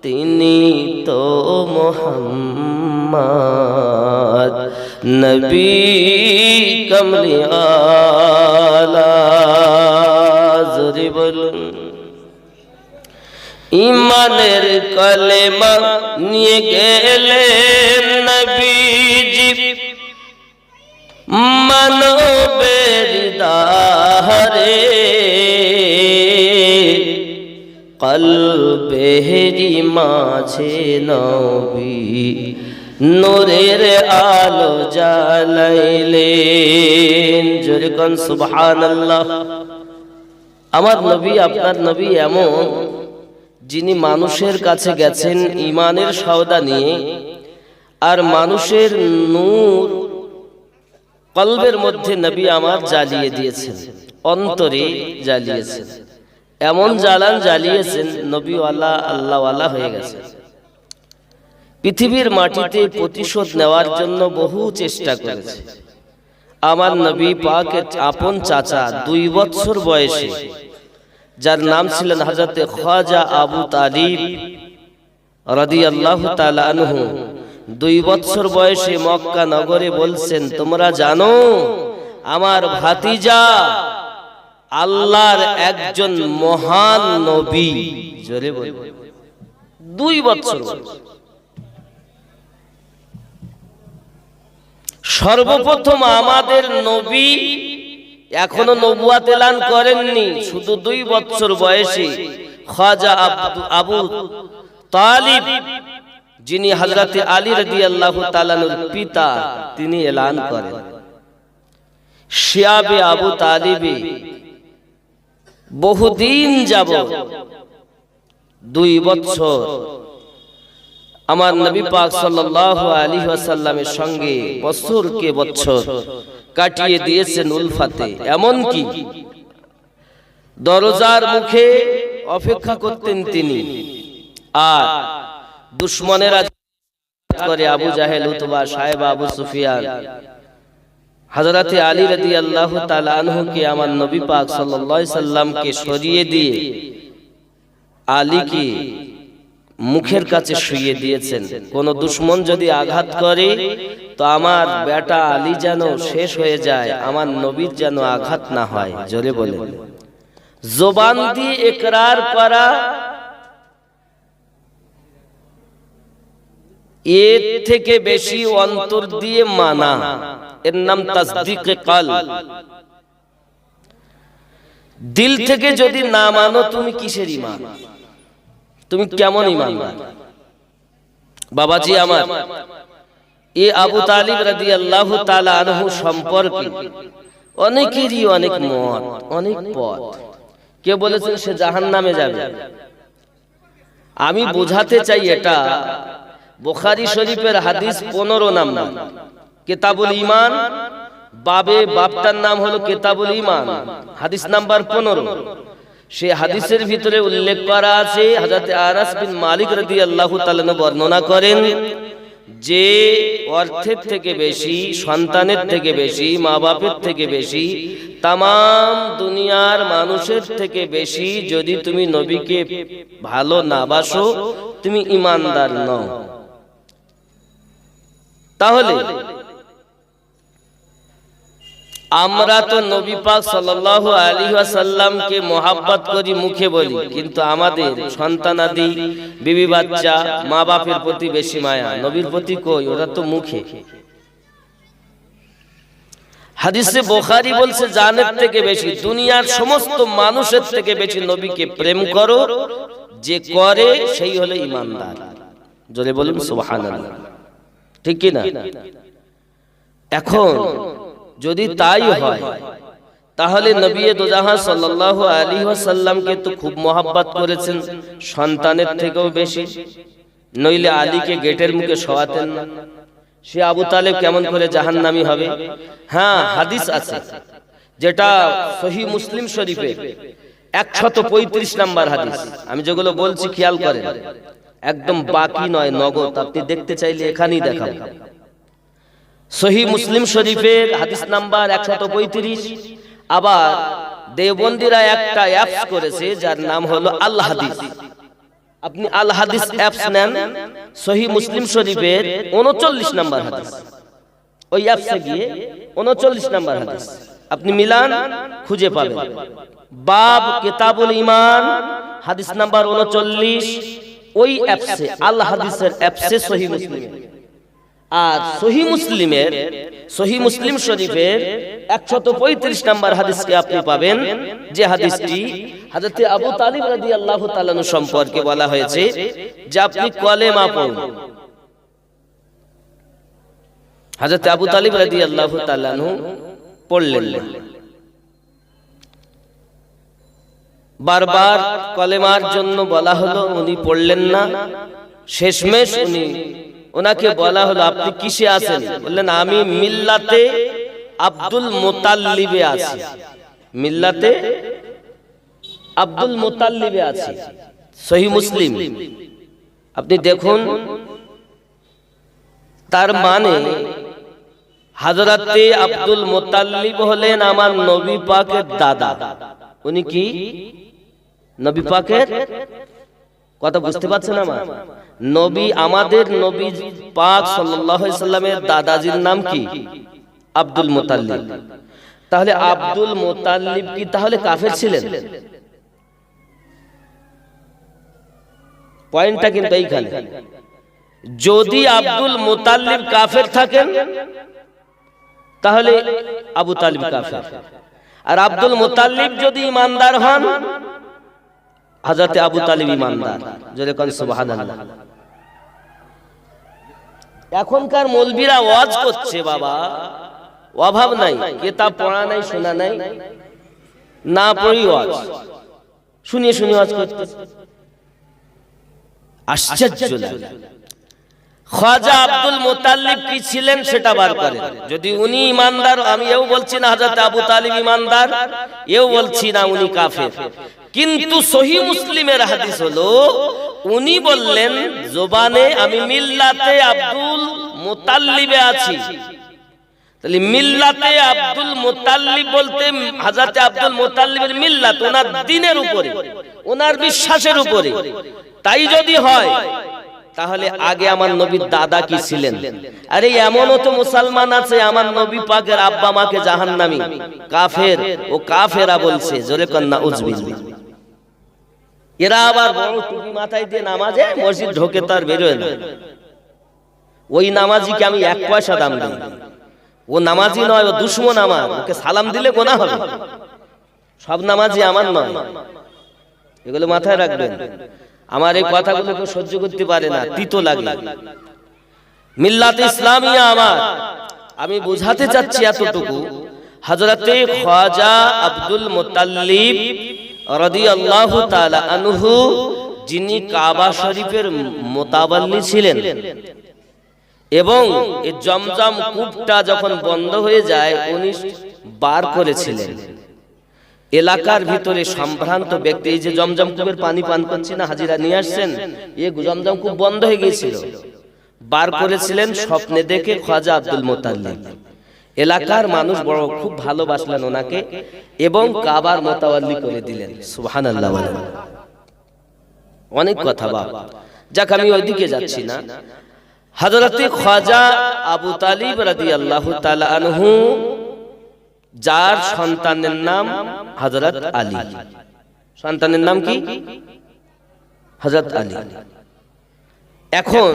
তিনি তো মুহাম্মদ নবী কমলিওয়ালা। জোরে বলুন। ইমানের কলেমা নিয়ে গেলেন নবীজি মানবের দারে, কলবেরি মাঝে নবী নূরের আলো জ্বালাইলেন। জোরে কোন সুবহানাল্লাহ। আমার নবী, আপনার নবী এমন যিনি মানুষের কাছে গেছেন ঈমানের সওদা নিয়ে, আর মানুষের নূর কলবের মধ্যে নবী আমার জ্বালিয়ে দিয়েছেন, অন্তরে জ্বালিয়েছেন। এমন জ্বালান জ্বালিয়েছেন নবীওয়ালা আল্লাহওয়ালা হয়ে গেছে। পৃথিবীর মাটিতে প্রতিশোধ নেওয়ার জন্য বহু চেষ্টা করেছে। আমার নবী পাকের আপন চাচা 2 বছর বয়সে, যার নাম ছিলেন হযরতে খ্বাজা আবু তালিব রাদিয়াল্লাহু তাআলা আনহু, 2 বছর বয়সে মক্কা নগরে বলছেন, তোমরা জানো আমার ভাতিজা আল্লাহর একজন মহান নবী। জোরে বল। 2 বছর। সর্বপ্রথম আমাদের নবী এখনো নবুয়াত এলান করেননি, শুধু 2 বছর বয়সে খ্বাজা আবু তালিব, যিনি হযরতে আলী রাদিয়াল্লাহু তাআলার পিতা, তিনি এলান করেন। শিয়াবে আবু তালিবে বহুদিন যাবত 2 বছর আমার নবী পাক সাল্লাল্লাহু আলাইহি ওয়াসাল্লামের সঙ্গে বছরকে বছর কাটিয়ে দিয়েছেন উলফাতে। এমন কি দরজার মুখে অপেক্ষা করতেন তিনি, আর দুশমনেরা করে আবু জাহেল, উতবা, সাহেবা, আবু সুফিয়ান হযরতে আলী রাদিয়াল্লাহু তাআলা আনহুকে আমার নবী পাক সাল্লাল্লাহু আলাইহি সাল্লামকে সরিয়ে দিয়ে আলীকে মুখের কাছে শুইয়ে দিয়েছেন। কোন দুশমন যদি আঘাত করে তো আমার বেটা আলী যেন শেষ হয়ে যায়, আমার নবীর যেন আঘাত না হয়। জোরে বলে। জবান দিয়ে ইকরার করা, এর থেকে বেশি অন্তর দিয়ে মানা, এর নাম তাসদীকে কলব। দিল থেকে যদি না মানো তুমি কিসের ঈমান? তুমি কেমন ঈমানদার? বাবাজি আমার, এই আবু তালিব রাদিয়াল্লাহু তাআলা আনহু সম্পর্কে অনেকেরই অনেক মত, অনেক পথ। কে বলেছেন সে জাহান্নামে যাবে। আমি বোঝাতে চাই এটা বুখারী শরীফের হাদিস 15 নাম্বার, কিতাবুল ঈমান, বাবটার নাম হলো কিতাবুল ঈমান, হাদিস নাম্বার 15। সেই হাদিসের ভিতরে উল্লেখ করা আছে, হযরত আনাস বিন মালিক রাদিয়াল্লাহু তাআলা বর্ণনা করেন যে অর্থের থেকে বেশি, সন্তানের থেকে বেশি, মা বাপের থেকে বেশি, তাম দুনিয়ার মানুষের থেকে বেশি যদি তুমি নবীকে ভালো না বাসো, তুমি ঈমানদার নও। তাহলে আমরা তো নবী পাক সাল্লাল্লাহু আলাইহি ওয়াসাল্লামকে মহব্বত করি, মুখে বলি, কিন্তু আমাদের সন্তানাদি, বিবি বাচ্চা, মা বাপের প্রতি বেশি মায়া, নবীর প্রতি কই? ওরা তো মুখে। হাদিসে বুখারী বলছে জানের থেকে বেশি, দুনিয়ার সমস্ত মানুষের থেকে বেশি নবীকে প্রেম করো, যে করে সেই হলো ঈমানদার। জোরে বলুন সুবহানাল্লাহ, ঠিক কি না? এখন যদি তাই হয় তাহলে নবী দোজাহান সাল্লাল্লাহু আলাইহি ওয়াসাল্লামকে তো খুব মহব্বত করেছেন, সন্তানের থেকেও বেশি, নইলে আলীকে গেটের মুখে শোয়াতেন না। সে আবু তালেব কেমন করে জাহান্নামী হবে? হ্যাঁ, হাদিস আছে যেটা সহিহ মুসলিম শরীফে 135 নাম্বার হাদিস। আমি যেগুলো বলছি খেয়াল করেন, একদম বাকি নয়, নগদ। আপনি দেখতে চাইলে এখানেই দেখাবো। সহিহ মুসলিম শরীফের হাদিস নাম্বার 135। আবার দেওবন্দিরা একটা অ্যাপস করেছে যার নাম হলো আল হাদিস। আপনি আল হাদিস অ্যাপস নেন, সহিহ মুসলিম শরীফের 39 নাম্বার হাদিস, ওই অ্যাপসে গিয়ে 39 নাম্বার হাদিস আপনি মিলান, খুঁজে পাবেন। বাব কিতাবুল ঈমান, হাদিস নাম্বার 39, ওই অ্যাপসে, আল হাদিসের অ্যাপসে সহিহ মুসলিম। আর সহিহ মুসলিম শরীফের 135 নাম্বার হাদিসকে আপনি পাবেন, যে হাদিসটি হযরত আবু তালিব রাদিয়াল্লাহু তাআলা সম্পর্কে বলা হয়েছে যে আপনি কলেমা পড়ুন। হযরত আবু তালিব রাদিয়াল্লাহু তাআলা পড়লেন না, বারবার কলেমার জন্য বলা হলো, উনি পড়লেন না। শেষমেশ ওনাকে বলা হলো আপনি কিসে আছেন? বললেন আমি মিল্লাতে আব্দুল মুতাল্লিবে আছি, মিল্লাতে আব্দুল মুতাল্লিবে আছি। সহিহ মুসলিম। আপনি দেখুন, তার মানে হযরতে আব্দুল মুতাল্লিব হলেন আমার নবী পাকের দাদা। উনি কি নবী পাকের কথা বুঝতে পারছেন? আমার নবী, আমাদের নবী পাক সাল্লাল্লাহু আলাইহি সাল্লামের দাদাজির নাম কি? আব্দুল মুতাল্লিব। তাহলে আব্দুল মুতাল্লিব কি তাহলে কাফের ছিলেন? পয়েন্টটা কিন্তু এইখানে। যদি আব্দুল মুতাল্লিব কাফের থাকেন তাহলে আবু তালিব কাফের, আর আব্দুল মুতাল্লিব যদি ঈমানদার হন, হযরত আবু তালিব ঈমানদার। জোরে কোন সুবহানাল্লাহ। এখনকার মৌলবীরা ওয়াজ করছে, বাবা অভাব নাই, কিতাব পড়া নাই, শোনা নাই, না পড়ি ওয়াজ, শুনিয়ে শুনিয়ে ওয়াজ করতে আশ্চর্য লাগে। খাজা আব্দুল মুতাল্লিব কি ছিলেন সেটা বার করেন। যদি উনি ঈমানদার, আমি এও বলছি না হযরত আবু তালিব ঈমানদার, এও বলছি না উনি কাফের, কিন্তু সহিহ মুসলিমের হাদিস হলো উনি বললেন জবানে আমি মিল্লাতে আব্দুল মুতাল্লিবে আছি। তাহলে মিল্লাতে আব্দুল মুতাল্লিব বলতে হযরত আব্দুল মুতাল্লিবের মিল্লাত ওনার দ্বীনের উপরে, ওনার বিশ্বাসের উপরে। তাই যদি হয় তাহলে আগে আমার নবীর দাদা কি ছিলেন? আরে এমনও তো মুসলমান আছে আমার নবী পাকের আব্বা মাকে জাহান্নামী, কাফের, ও কাফেরা বলছে। জোরে কোন নাউজুবিল্লাহ। এরা আবার বড় টুপি মাথায় দিয়ে নামাজে মসজিদ ঢোকে, তার বেরোয় না। ওই নামাজিকে আমি 1 পয়সা দাম দিই। ও নামাজি নয়, ও দুশমন আমার, ওকে সালাম দিলে গোনাহ হবে। সব নামাজি আমার নয়, এগুলো মাথায় রাখবেন। আমার এই কথাগুলো কেউ সহ্য করতে পারে না, তিতো লাগে। মিল্লাত ইসলামিয়া আমার, আমি বোঝাতে চাচ্ছি এতটুকু, হযরতে খ্বাজা আব্দুল মুত্তালিব রাদিয়াল্লাহু তাআলা আনহু, যিনি কাবা শরীফের মুতাওয়াল্লি ছিলেন, এবং এই জমজম কূপটা যখন বন্ধ হয়ে যায় উনি বার করেছিলেন। এলাকার ভিতরে সম্ভ্রান্ত ব্যক্তি, এই যে জমজম কূপের পানি পান করছি না, হাজিরা নিয়ে আসছেন, এই জমজম কূপ বন্ধ হয়ে গিয়েছিল, বার করেছিলেন স্বপ্নে দেখে খ্বাজা আব্দুল মুত্তালিব। এলাকার মানুষ বড় খুব ভালোবাসলেন ওনাকে এবং কাবার মুতাওয়াল্লি করে দিলেন। সুবহানাল্লাহ বলেন। অনেক কথা বাবা, যাক আমি ওইদিকে যাচ্ছি না। হযরতে খ্বাজা আবু তালিব রাদিয়াল্লাহু তাআলা আনহু, যার সন্তানের নাম হযরত আলী, সন্তানের নাম কি? হযরত আলী। এখন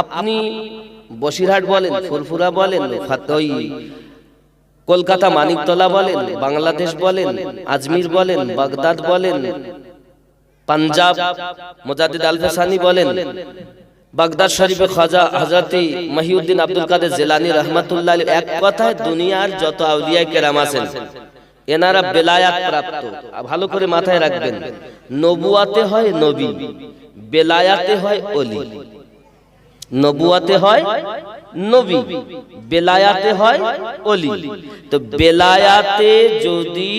আপনি বসিরহাট বলেন, ফুরফুরা বলেন, ওই কলকাতা মানিকতলা বলেন, বাংলাদেশ বলেন, আজমির বলেন, বাগদাদ বলেন, পাঞ্জাব মুজাদ্দিদ আল-ফাসানি বলেন, বাগদাদ শরীফে খ্বাজা হযরতে মহিউদ্দিন আব্দুল কাদের জিলানী রাহমাতুল্লাহ আলাইহি, এক কথায় দুনিয়ার যত আউলিয়া কেরাম আছেন এনারা বেলায়াত প্রাপ্ত। ভালো করে মাথায় রাখবেন, নবুয়াতে হয় নবী, বেলায়াতে হয় ওলি। নবুয়াতে হয় নবী, বেলায়াতে হয় ওলি। তো বেলায়াতে যদি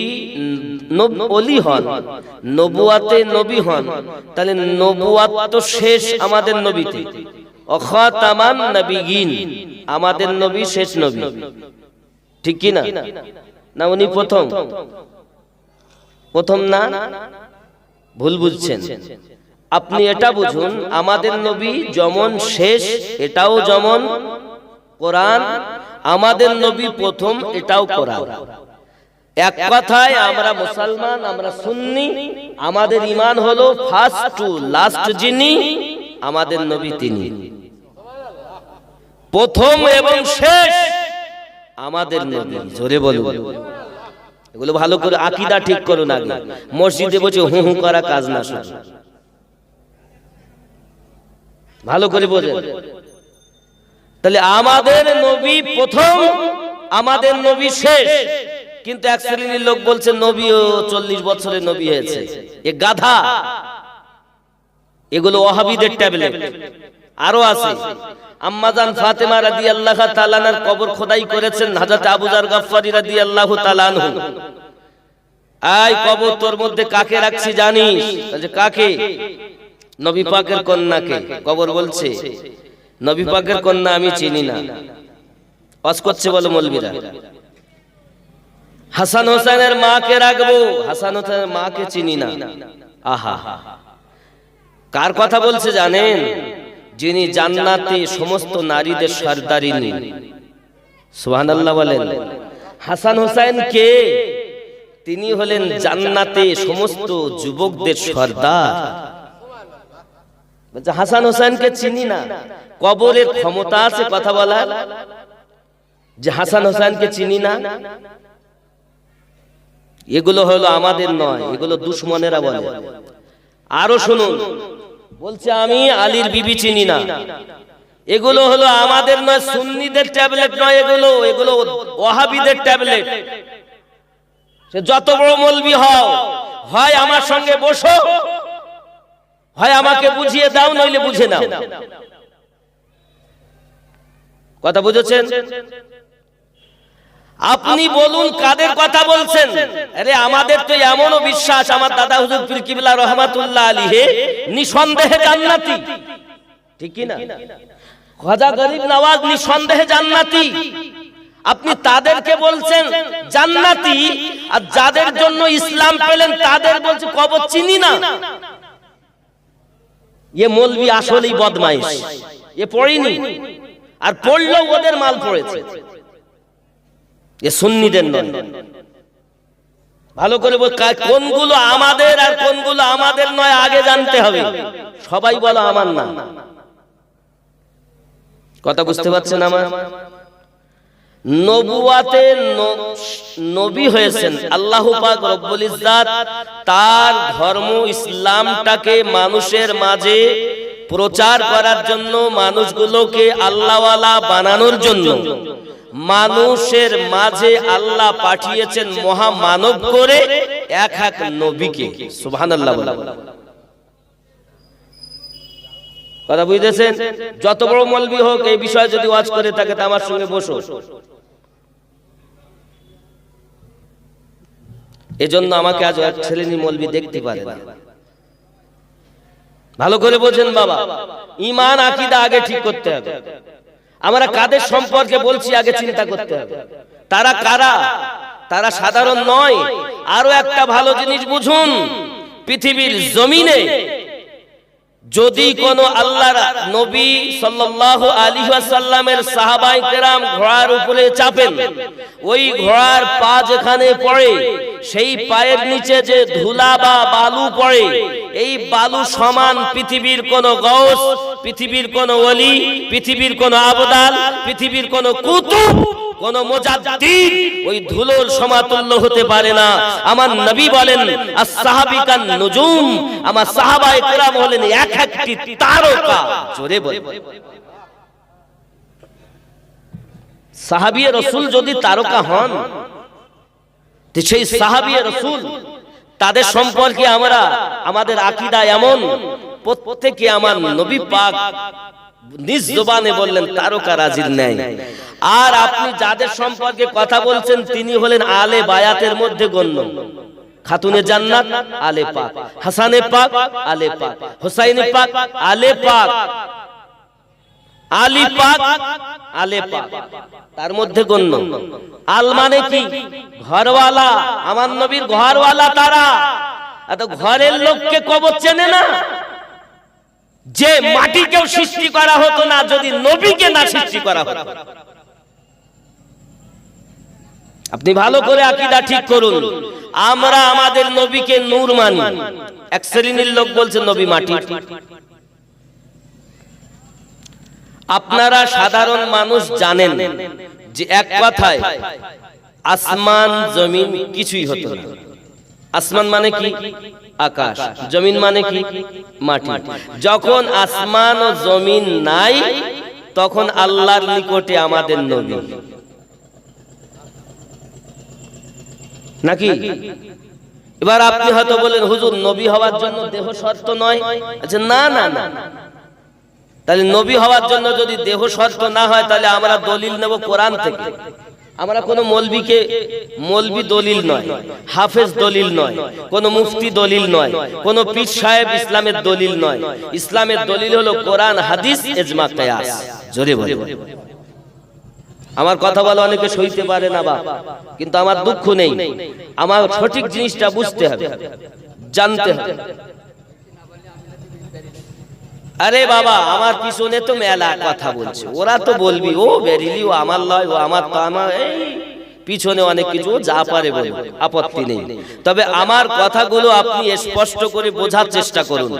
ওলি হন, নবুয়াতে নবী হন, তাহলে নবুয়াত তো শেষ আমাদের নবীতে, খাতামান নবিয়িন, আমাদের নবী শেষ নবী, ঠিক কি না? না উনি প্রথম? প্রথম না, ভুল বুঝছেন। আপনি এটা বুঝুন, আমাদের নবী যেমন শেষ, এটাও যেমন কোরআন, আমাদের নবী প্রথম, এটাও কোরআন। এক কথায় আমরা মুসলমান, আমরা সুন্নি, আমাদের ঈমান হলো ফার্স্ট টু লাস্ট, যিনি আমাদের নবী তিনি প্রথম এবং শেষ আমাদের নবী। জোরে বলুন। এগুলো ভালো করে আকীদা ঠিক করুন আগে, মসজিদে বসে হু হু করা কাজ না, শুধু ভালো করে বোঝেন। তাহলে আমাদের নবী প্রথম, আমাদের নবী শেষ। কিন্তু এক শ্রেণীর লোক বলছে নবীও 40 বছরের নবী হয়েছে, এ গাধা। এগুলো ওয়াহাবীদের ট্যাবলেট। আরো আছে, আম্মাজান ফাতেমা রাদিয়াল্লাহু তাআলা আনহার কবর খোদাই করেছেন হযরত আবু যর গফফারী রাদিয়াল্লাহু তাআলা আনহু। আয় কবর তোর মধ্যে কাকে রাখছি জানিস? বলছে কাকে? নবী পাকের কন্যাকে। কবর বলছে নবী পাকের কন্যা আমি চিনি না। ওয়াজ করছে বলে মৌলবীরা। হাসান হোসেনের মাকে রাখবো, হাসান হোসেনের মাকে চিনি না। আহা, কার কথা বলছে জানেন? যিনি জান্নাতে সমস্ত নারীদের সরদারিনী। সুবহানাল্লাহ বলেন। হাসান হোসেন কে? তিনি হলেন জান্নাতে সমস্ত যুবকদের সরদার। হাসান হোসেনকে চিনি না, কবরের ক্ষমতা আছে কথা বলার যে হাসান হোসেনকে চিনি না? এগুলো হলো আমাদের নয়, এগুলো দুশমনেরা বলে। আরো শুনুন, বলছে আমি আলীর বিবি চিনি না। এগুলো হলো আমাদের নয়, সুন্নিদের ট্যাবলেট নয়, এগুলো ওয়াহাবীদের ট্যাবলেট। সে যত বড় মৌলবি হও, হয় আমার সঙ্গে বসো, হয় আমাকে বুঝিয়ে দাও, নইলে বুঝে নাও। কথা বুঝেছেন? আপনি বলুন কাদের কথা বলছেন? আরে আমাদের তো এমনও বিশ্বাস, আমার দাদা হুজুর পীর কিবলা রহমাতুল্লাহ আলাইহি নিঃসন্দেহে জান্নাতি, ঠিক কি না? খাজা গরিব নওয়াজ নিঃসন্দেহে জান্নাতি। আপনি তাদেরকে বলছেন জান্নাতি, আর যাদের জন্য ইসলাম পেলেন তাদের বলছে কবর চিনি না। এ মৌলবি আসলেই বদমাইশ, এ পড়েনি, আর পড়লেও ওদের মাল পড়েছে, এ সুন্নিদের নয়। ভালো করে বল, কোনগুলো আমাদের আর কোনগুলো আমাদের নয় আগে জানতে হবে। সবাই বলো আমার না। কথা বুঝতে পারছেন আমার? নবুয়াতে নবী হয়েছেন আল্লাহ পাক রব্বুল ইজ্জাত, তার ধর্ম ইসলামটাকে মানুষের মাঝে প্রচার করার জন্য, মানুষগুলোকে আল্লাহওয়ালা বানানোর জন্য মানুষের মাঝে আল্লাহ পাঠিয়েছেন মহামানব করে এক এক নবীকে। সুবহানাল্লাহ বলা। কথা বুঝতেছেন? যত বড় মৌলবি হোক, এই বিষয়ে যদি ওয়াজ করে থাকে তা আমার সঙ্গে বসো। এজন্য আমাকে আজ এক ছেলেনি মৌলবি দেখতে পারে না। ভালো করে বোঝেন বাবা, ঈমান আকীদা আগে ঠিক করতে হবে। আমরা কাদের সম্পর্কে বলছি আগে চিন্তা করতে হবে। তারা কারা? তারা সাধারণ নয়। আরো একটা ভালো জিনিস বুঝুন, পৃথিবীর জমিনে যদি কোন আল্লাহর নবী সাল্লাল্লাহু আলাইহি ওয়াসাল্লামের সাহাবায়ে কেরাম ঘোড়ার উপরে চাপেন, ওই ঘোড়ার পা যেখানে পড়ে সেই পায়ের নিচে যে ধুলা বা বালু পড়ে, এই বালু সমান পৃথিবীর কোন গাউস, পৃথিবীর কোন ওলি, পৃথিবীর কোন আবদাল, পৃথিবীর কোন কুতুব, কোন মুজাদ্দিদ ওই ধুলোর সমাতুল্য হতে পারে না। আমার নবী বলেন as-সাহাবিকান নুজুম, আমার সাহাবায়ে কেরাম হলেন এক একটি তারকা। জোরে বলেন। সাহাবিয়ে রাসূল যদি তারকা হন, তো সেই সাহাবিয়ে রাসূল তাদের সম্পর্কে আমরা, আমাদের আকীদা এমন, প্রত্যেকে আমার নবী পাক নিজ জবানে বললেন তারকা রাজির ন্যায়। আর আপনি যাদের সম্পর্কে কথা বলছেন তিনি হলেন আলে বায়াতের মধ্যে গণ্য। খাতুনে জান্নাত আলে পাক, হাসানে পাক আলে পাক, হুসাইনে পাক আলে পাক, আলী পাক আলে পাক, তার মধ্যে গণ্য। আল মানে কি? ঘরওয়ালা। আমার নবীর ঘরওয়ালা তারা। এত ঘরের লোককে কবর চেনে না? যে মাটিকেও সৃষ্টি করা হতো না যদি নবীকে না সৃষ্টি করা হতো। আপনি ভালো করে আকীদা ঠিক করুন। আমরা আমাদের নবীকে নূর মানি, এক শ্রেণীর লোক বলছে নবী মাটি। আপনারা সাধারণ মানুষ জানেন যে এক কথায় আসমান জমিন কিছুই হতো না। আসমান মানে কি? আকাশ। জমিন মানে কি? মাটি। যখন আসমান ও জমিন নাই তখন আল্লাহর নিকটে আমাদের নবী নাকি? এবার আপনি হয়তো বলেন হুজুর নবী হওয়ার জন্য দেহ শর্ত নয়। আচ্ছা, না না না, তাহলে নবী হওয়ার জন্য যদি দেহ শর্ত না হয় তাহলে আমরা দলিল নেব কোরআন থেকে। আমরা কোনো মৌলবি দলিল নয়, হাফেজ দলিল নয়, কোনো মুফতি দলিল নয়, কোনো পীর সাহেব ইসলামের দলিল নয়। ইসলামের দলিল হলো কোরআন, হাদিস, ইজমা, কিয়াস। জোরে বলে। আমার কথা বলা অনেকে সইতে পারে না বাপ, কিন্তু আমার দুঃখ নেই। আমার সঠিক জিনিসটা বুঝতে হবে, জানতে হবে। আরে বাবা, আমার পিছনে তো মেলা কথা বলছে, ওরা তো বলবি ও বেরিলি, ও আমার লয়, ও আমার তো আমার, এই পিছনে অনেক কিছু যা পারে বলে, আপত্তি নেই। তবে আমার কথাগুলো আপনি স্পষ্ট করে বোঝার চেষ্টা করুন,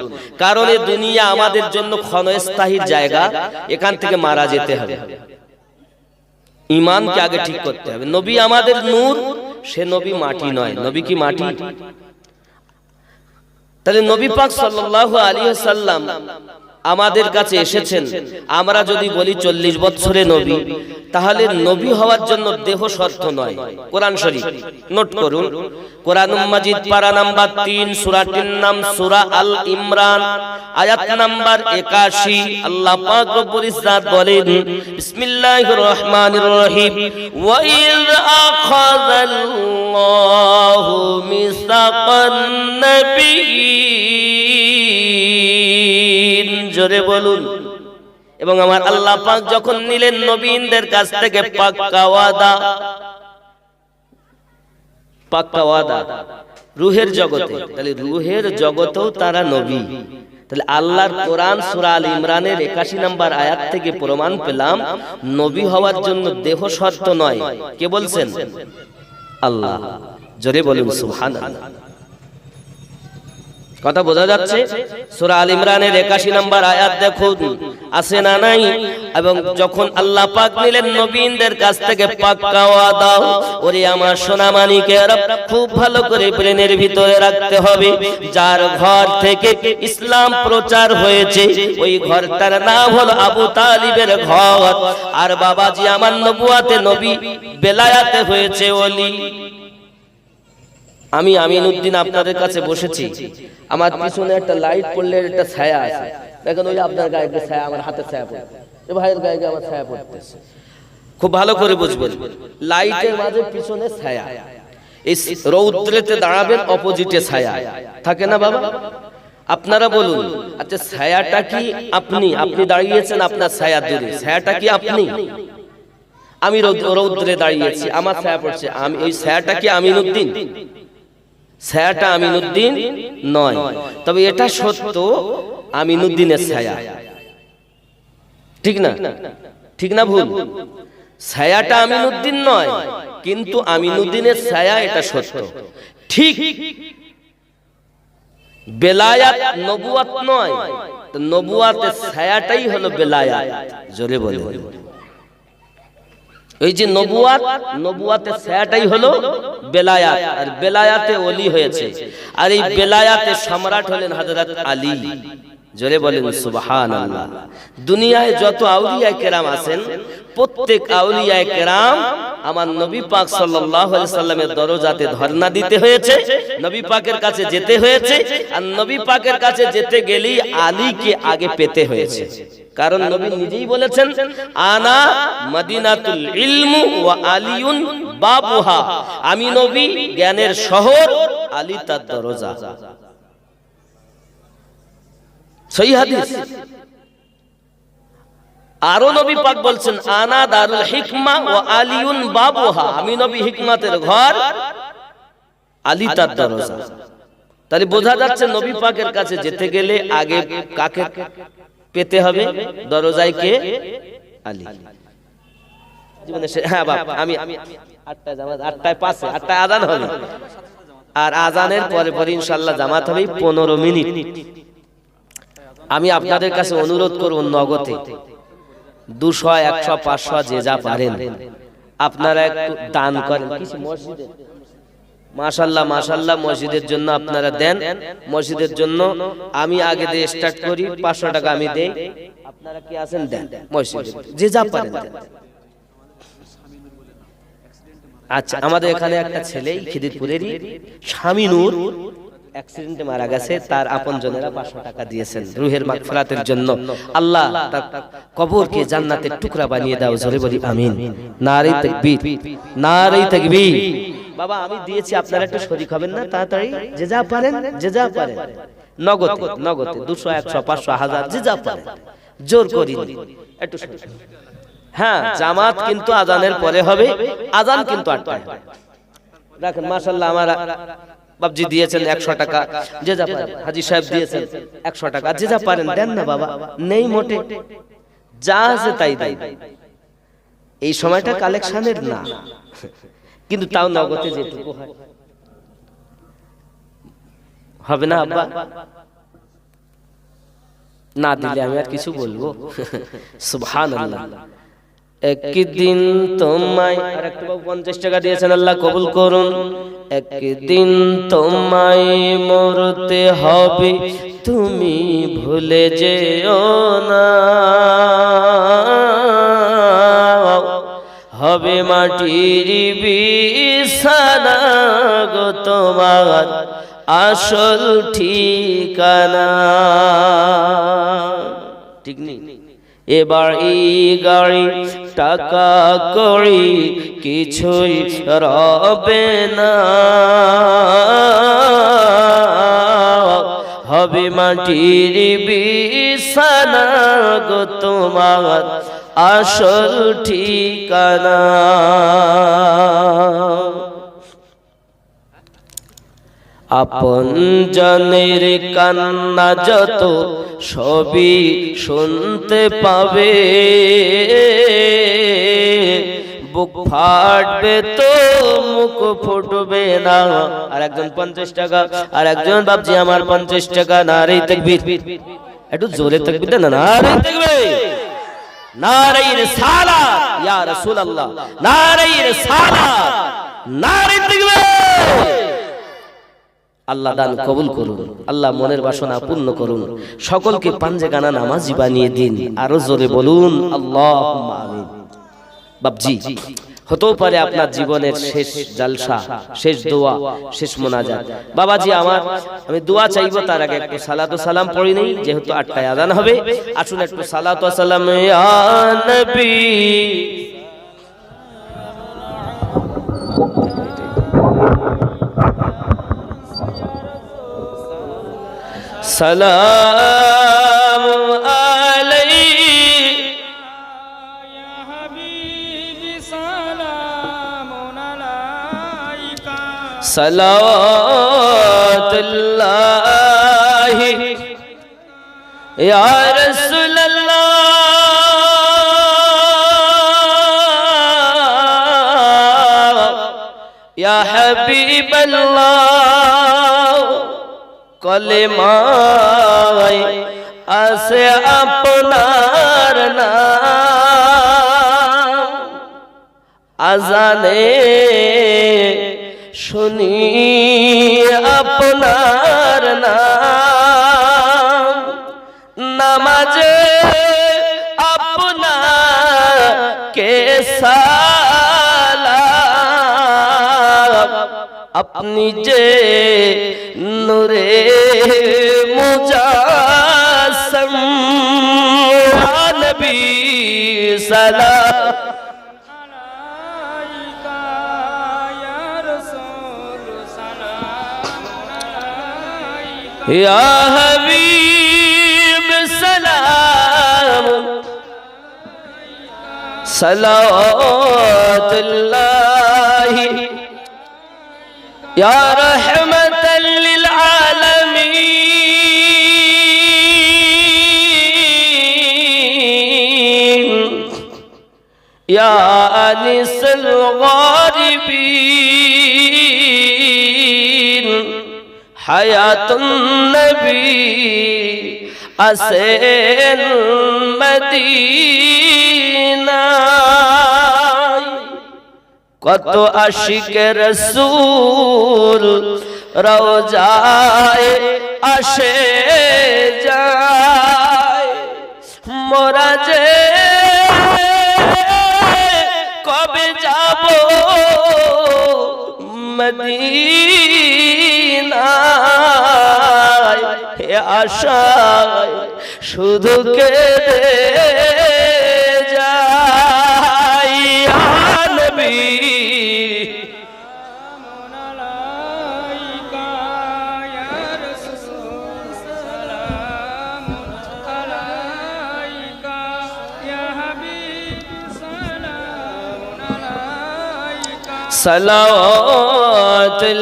কারণ এই দুনিয়া আমাদের জন্য ক্ষণস্থায়ী জায়গা, এখান থেকে মারা যেতে হবে। ঈমানকে আগে ঠিক করতে হবে। নবী আমাদের নূর, সে নবী মাটি নয়। নবী কি মাটি? তাহলে নবী পাক সাল্লাল্লাহু আলাইহি ওয়াসাল্লাম আমাদের কাছে এসেছেন। আমরা যদি বলি 40 বছরে নবী, তাহলে নবী হওয়ার জন্য দেহ শর্ত নয়। কোরআন শরীফ নোট করুন, কোরআন মাজিদ পারা নাম্বার 3, সূরাটির নাম সূরা আল ইমরান, আয়াত নাম্বার 81। আল্লাহ পাক রব্বুল ইজ্জাত বলেন, বিসমিল্লাহির রহমানির রহিম, ওয়া ইয আখাযাল্লাহু মিসাকান নাবিয়্যিন। জোরে বলুন। এবং আমার আল্লাহ পাক যখন নিলেন নবীনদের কাছ থেকে পাক্কা ওয়াদা রূহের জগতে, তাহলে রূহের জগতেও তারা নবী। তাহলে আল্লাহর কোরআন সূরা আল ইমরানের 81 নম্বর আয়াত থেকে প্রমাণ পেলাম নবী হওয়ার জন্য দেহ শর্ত নয়। কে বলছেন? আল্লাহ। জোরে বলুন সুবহানাল্লাহ। কথা বোঝা যাচ্ছে? সূরা আল ইমরানের 81 নম্বর আয়াত দেখুন, আছে না নাই? এবং যখন আল্লাহ পাক নিলেন নবীনদের কাছ থেকে পাক্কা ওয়াদা, ওরে আমার সোনা মানিকেরা খুব ভালো করে ব্রেনের ভিতরে রাখতে হবে, যার ঘর থেকে ইসলাম প্রচার হয়েছে ওই ঘরটার নাম হলো আবু তালিবের ঘর। আর বাবাজি আমার নবুয়াতে নবী, বেলায়াতে হয়েছে ওলি। আমি আমিনউদ্দিন আপনাদের কাছে বসেছি, আমার পিছনে একটা লাইট পড়লে একটা ছায়া আছে, দেখেন ওই আপনার গায়ে একটা ছায়া, আমার হাতে ছায়া পড়ছে, এ ভাইয়ের গায়ে আমার ছায়া পড়তেছে। খুব ভালো করে বুঝবেন, লাইটের মাঝে পিছনে ছায়া, এই রৌদ্রেতে দাঁড়াবেন, অপোজিটে ছায়া থাকে না বাবা? আপনারা বলুন, আচ্ছা ছায়াটা কি আপনি? আপনি দাঁড়িয়েছেন, আপনার ছায়া দূরে, ছায়াটা কি আপনি? আমি রৌদ্রে দাঁড়িয়েছি, আমার ছায়া পড়ছে, আমি ওই ছায়াটা কি আমিনউদ্দিন? ছায়াটা আমিনউদ্দিন নয়, তবে এটা সত্য আমিনউদ্দিনের ছায়া, ঠিক না? ঠিক না ভুল? ছায়াটা আমিনউদ্দিন নয়, কিন্তু আমিনউদ্দিনের ছায়া, এটা সত্য। ঠিক বেলায়াত নবুয়াত নয়, তো নবুয়াতের ছায়াটাই হলো বেলায়াত। জোরে বলে, ওই যে নবুয়াত, নবুয়াতের ছায়াটাই হলো বেলায়াত, আর বেলায়াতে ওলি হয়েছে। আর এই বেলায়াতে সম্রাট হলেন হযরত আলী। জোরে বলেন সুবহানাল্লাহ। দুনিয়ায় যত আউলিয়া কেরাম আছেন, প্রত্যেক আউলিয়া কেরাম আমার নবী পাক সাল্লাল্লাহু আলাইহি সাল্লামের দরজাতে ধর্ণা দিতে হয়েছে, নবী পাকের কাছে যেতে হয়েছে, আর নবী পাকের কাছে যেতে গেলেই আলীকে আগে পেতে হয়েছে। কারণ নবী নিজেই বলেছেন, আনা মদিনাতুল ইলম ওয়া আলিউন বাবুহা, আমি নবী জ্ঞানের শহর, আলী তার দরজা। সহিহ হাদিস। আরো নবী পাক বলছেন, আনা দারুল হিকমা ওয়া আলিউন বাবুহা, আমি নবী হিকমতের ঘর, আলী তার দরজা। তাহলে বোঝা যাচ্ছে নবী পাকের কাছে যেতে গেলে আগে কাকে পেতে হবে? দরজায় কে? আলী। হ্যাঁ বাপ, আমি 8টায় জামাত, 8টায় 5, 8টায় আযান হবে, আর আযানের পরে পরে ইনশাআল্লাহ জামাত হবে 15 মিনিট। আমি আপনাদের কাছে অনুরোধ করব, নগদে 200, 100, 500 যে যা পারেন আপনারা একটু দান করেন কিছু মসজিদে। মাশাআল্লাহ মাশাআল্লাহ, মসজিদের জন্য আপনারা দেন। মসজিদের জন্য আমি আগে দিয়ে স্টার্ট করি, 500 টাকা আমি দেই, আপনারা কি আছেন দেন, মসজিদে যে যা পারেন দেন। আচ্ছা, আমাদের এখানে একটা ছেলে খিদিরপুরেরই, শামিনুর, অ্যাক্সিডেন্টে মারা গেছে, তার আপনজনেরা 500 টাকা দিয়েছেন রুহের মাগফিরাতের জন্য। আল্লাহ তার কবরকে জান্নাতের টুকরা বানিয়ে দাও। জোরে বলি আমিন। নারে তাকবীর, নারে তাকবীর। বাবা আমি দিয়েছি, আপনারা একটু শরীক হবেন না? তাড়াতাড়ি যে যা পারেন, যে যা পারেন, নগদে নগদে 200, 100, 500, 1000 যে যা পারেন, জোর করি একটু। হ্যাঁ, জামাত কিন্তু আযানের পরে হবে, আযান কিন্তু 8টায় হবে। রাখেন। মাশাআল্লাহ, আমার বাবজি দিয়েছেন 100 টাকা, যে যা পারেন। হাজী সাহেব দিয়েছেন 100 টাকা, যে যা পারেন দেন না বাবা, নেই মোটে, যা আছে তাই দেন। এই সময়টা কালেকশনের না, কিন্তু তাও নগদে যেটুকু হয় হবে না আব্বা? না দিলে আমি আর কিছু বলবো? সুবহানাল্লাহ। একদিন তোমায়, আর একটা বাবু 50 টাকা দিয়েছেন, আল্লাহ কবুল করুন। একদিন তোমায় মরতে হবে, তুমি ভুলে যেও না, হবে মাটির বিছানা গো তোমার আসল ঠিকানা। ঠিক নেই? এবার এই গাড়ি টাকা করি কিছুই রবে না, হবে মাটির বিছানা গো তোমার আসল ঠিকানা। আপন জনের কান্না যত সবই শুনতে পাবে, বুক ফাটবে তো মুখ ফুটবে না। আর একজন 50 টাকা, আর একজন বাবজি আমার 50 টাকা। নারে তাকবীর, একটু জোরে তাকবীর দেন না। নারে তাকবীর, নারে রিসালাত ইয়া রাসূলুল্লাহ, নারে রিসালাত, নারে তাকবীর। আল্লাহ দান কবুল করুন, আল্লাহ মনের বাসনা পূর্ণ করুন, সকলকে পাঞ্জেগানা নামাজি বানিয়ে দিন। আরো জোরে বলুন আল্লাহুম্মা আমিন। বাপজি, হতেও পারে আপনার জীবনের শেষ জালসা, শেষ দোয়া, শেষ মোনাজাত। বাবাজি আমি দোয়া চাইবো, তার আগে একটু সালাত ও সালাম পড়ি নেই, যেহেতু 8টায় আযান হবে। আসুন একটু সালাত ও সালাম ইয়া নবী। সালাম আলাইহি ইয়া হাবিবি, সালামুন আলাইকা, সালাওয়াতুল্লাহি ইয়া রাসূলুল্লাহ, ইয়া হাবিবাল্লাহ। কলেমায় আছে আপনার নাম, আজানে শুনি আপনার নাম, নামাজে আপনাকে সালাম, আপনি যে নূরে মুজাসসাম, ইয়া নবী সালাম আলাইকা, ইয়া রাসূল সালাম আলাইকা, ইয়া হাবিব সালাম সালাওয়াতুল্লাহি ইয়া রাহমাতাল লিল আলামিন, ইয়া আনিসুল গারিবিন, হায়াতুন নবী আসেন মদিনায়। কত আশিকে রাসূল রওজায় আসে যায়, মোরা যে কবে যাব মদিনায়, হে আশায় শুধু কেঁদে যাই, ইয়া নবী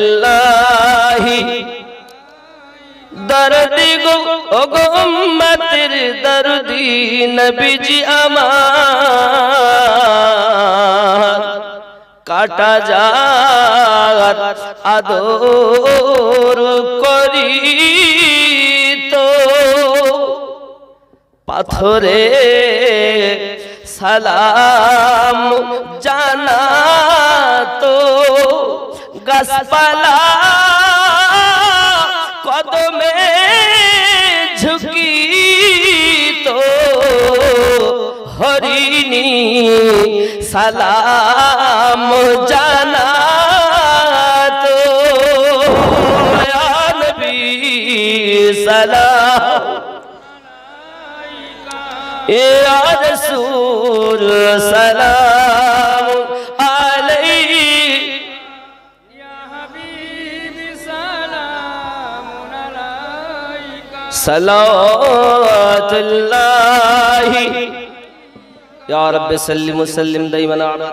সালাওয়াতুল্লাহি, দরদি গো উম্মতের দরদি নবীজি আমার, কাটা যাত আদর করি তো, পাথরে সালাম জানাতো, গাছপালা কদমে ঝুঁকিতো, হরিণী সালাম জানাতো, ইয়া নবী সালাম, ইয়া রাসূল সালাম আলাইহি, ইয়া হাবিবি সালামুন আলাইকা, সালাওয়াতুল্লাহি ইয়া রাব্বি সাল্লিম ওয়া সাল্লিম দাইমান আলা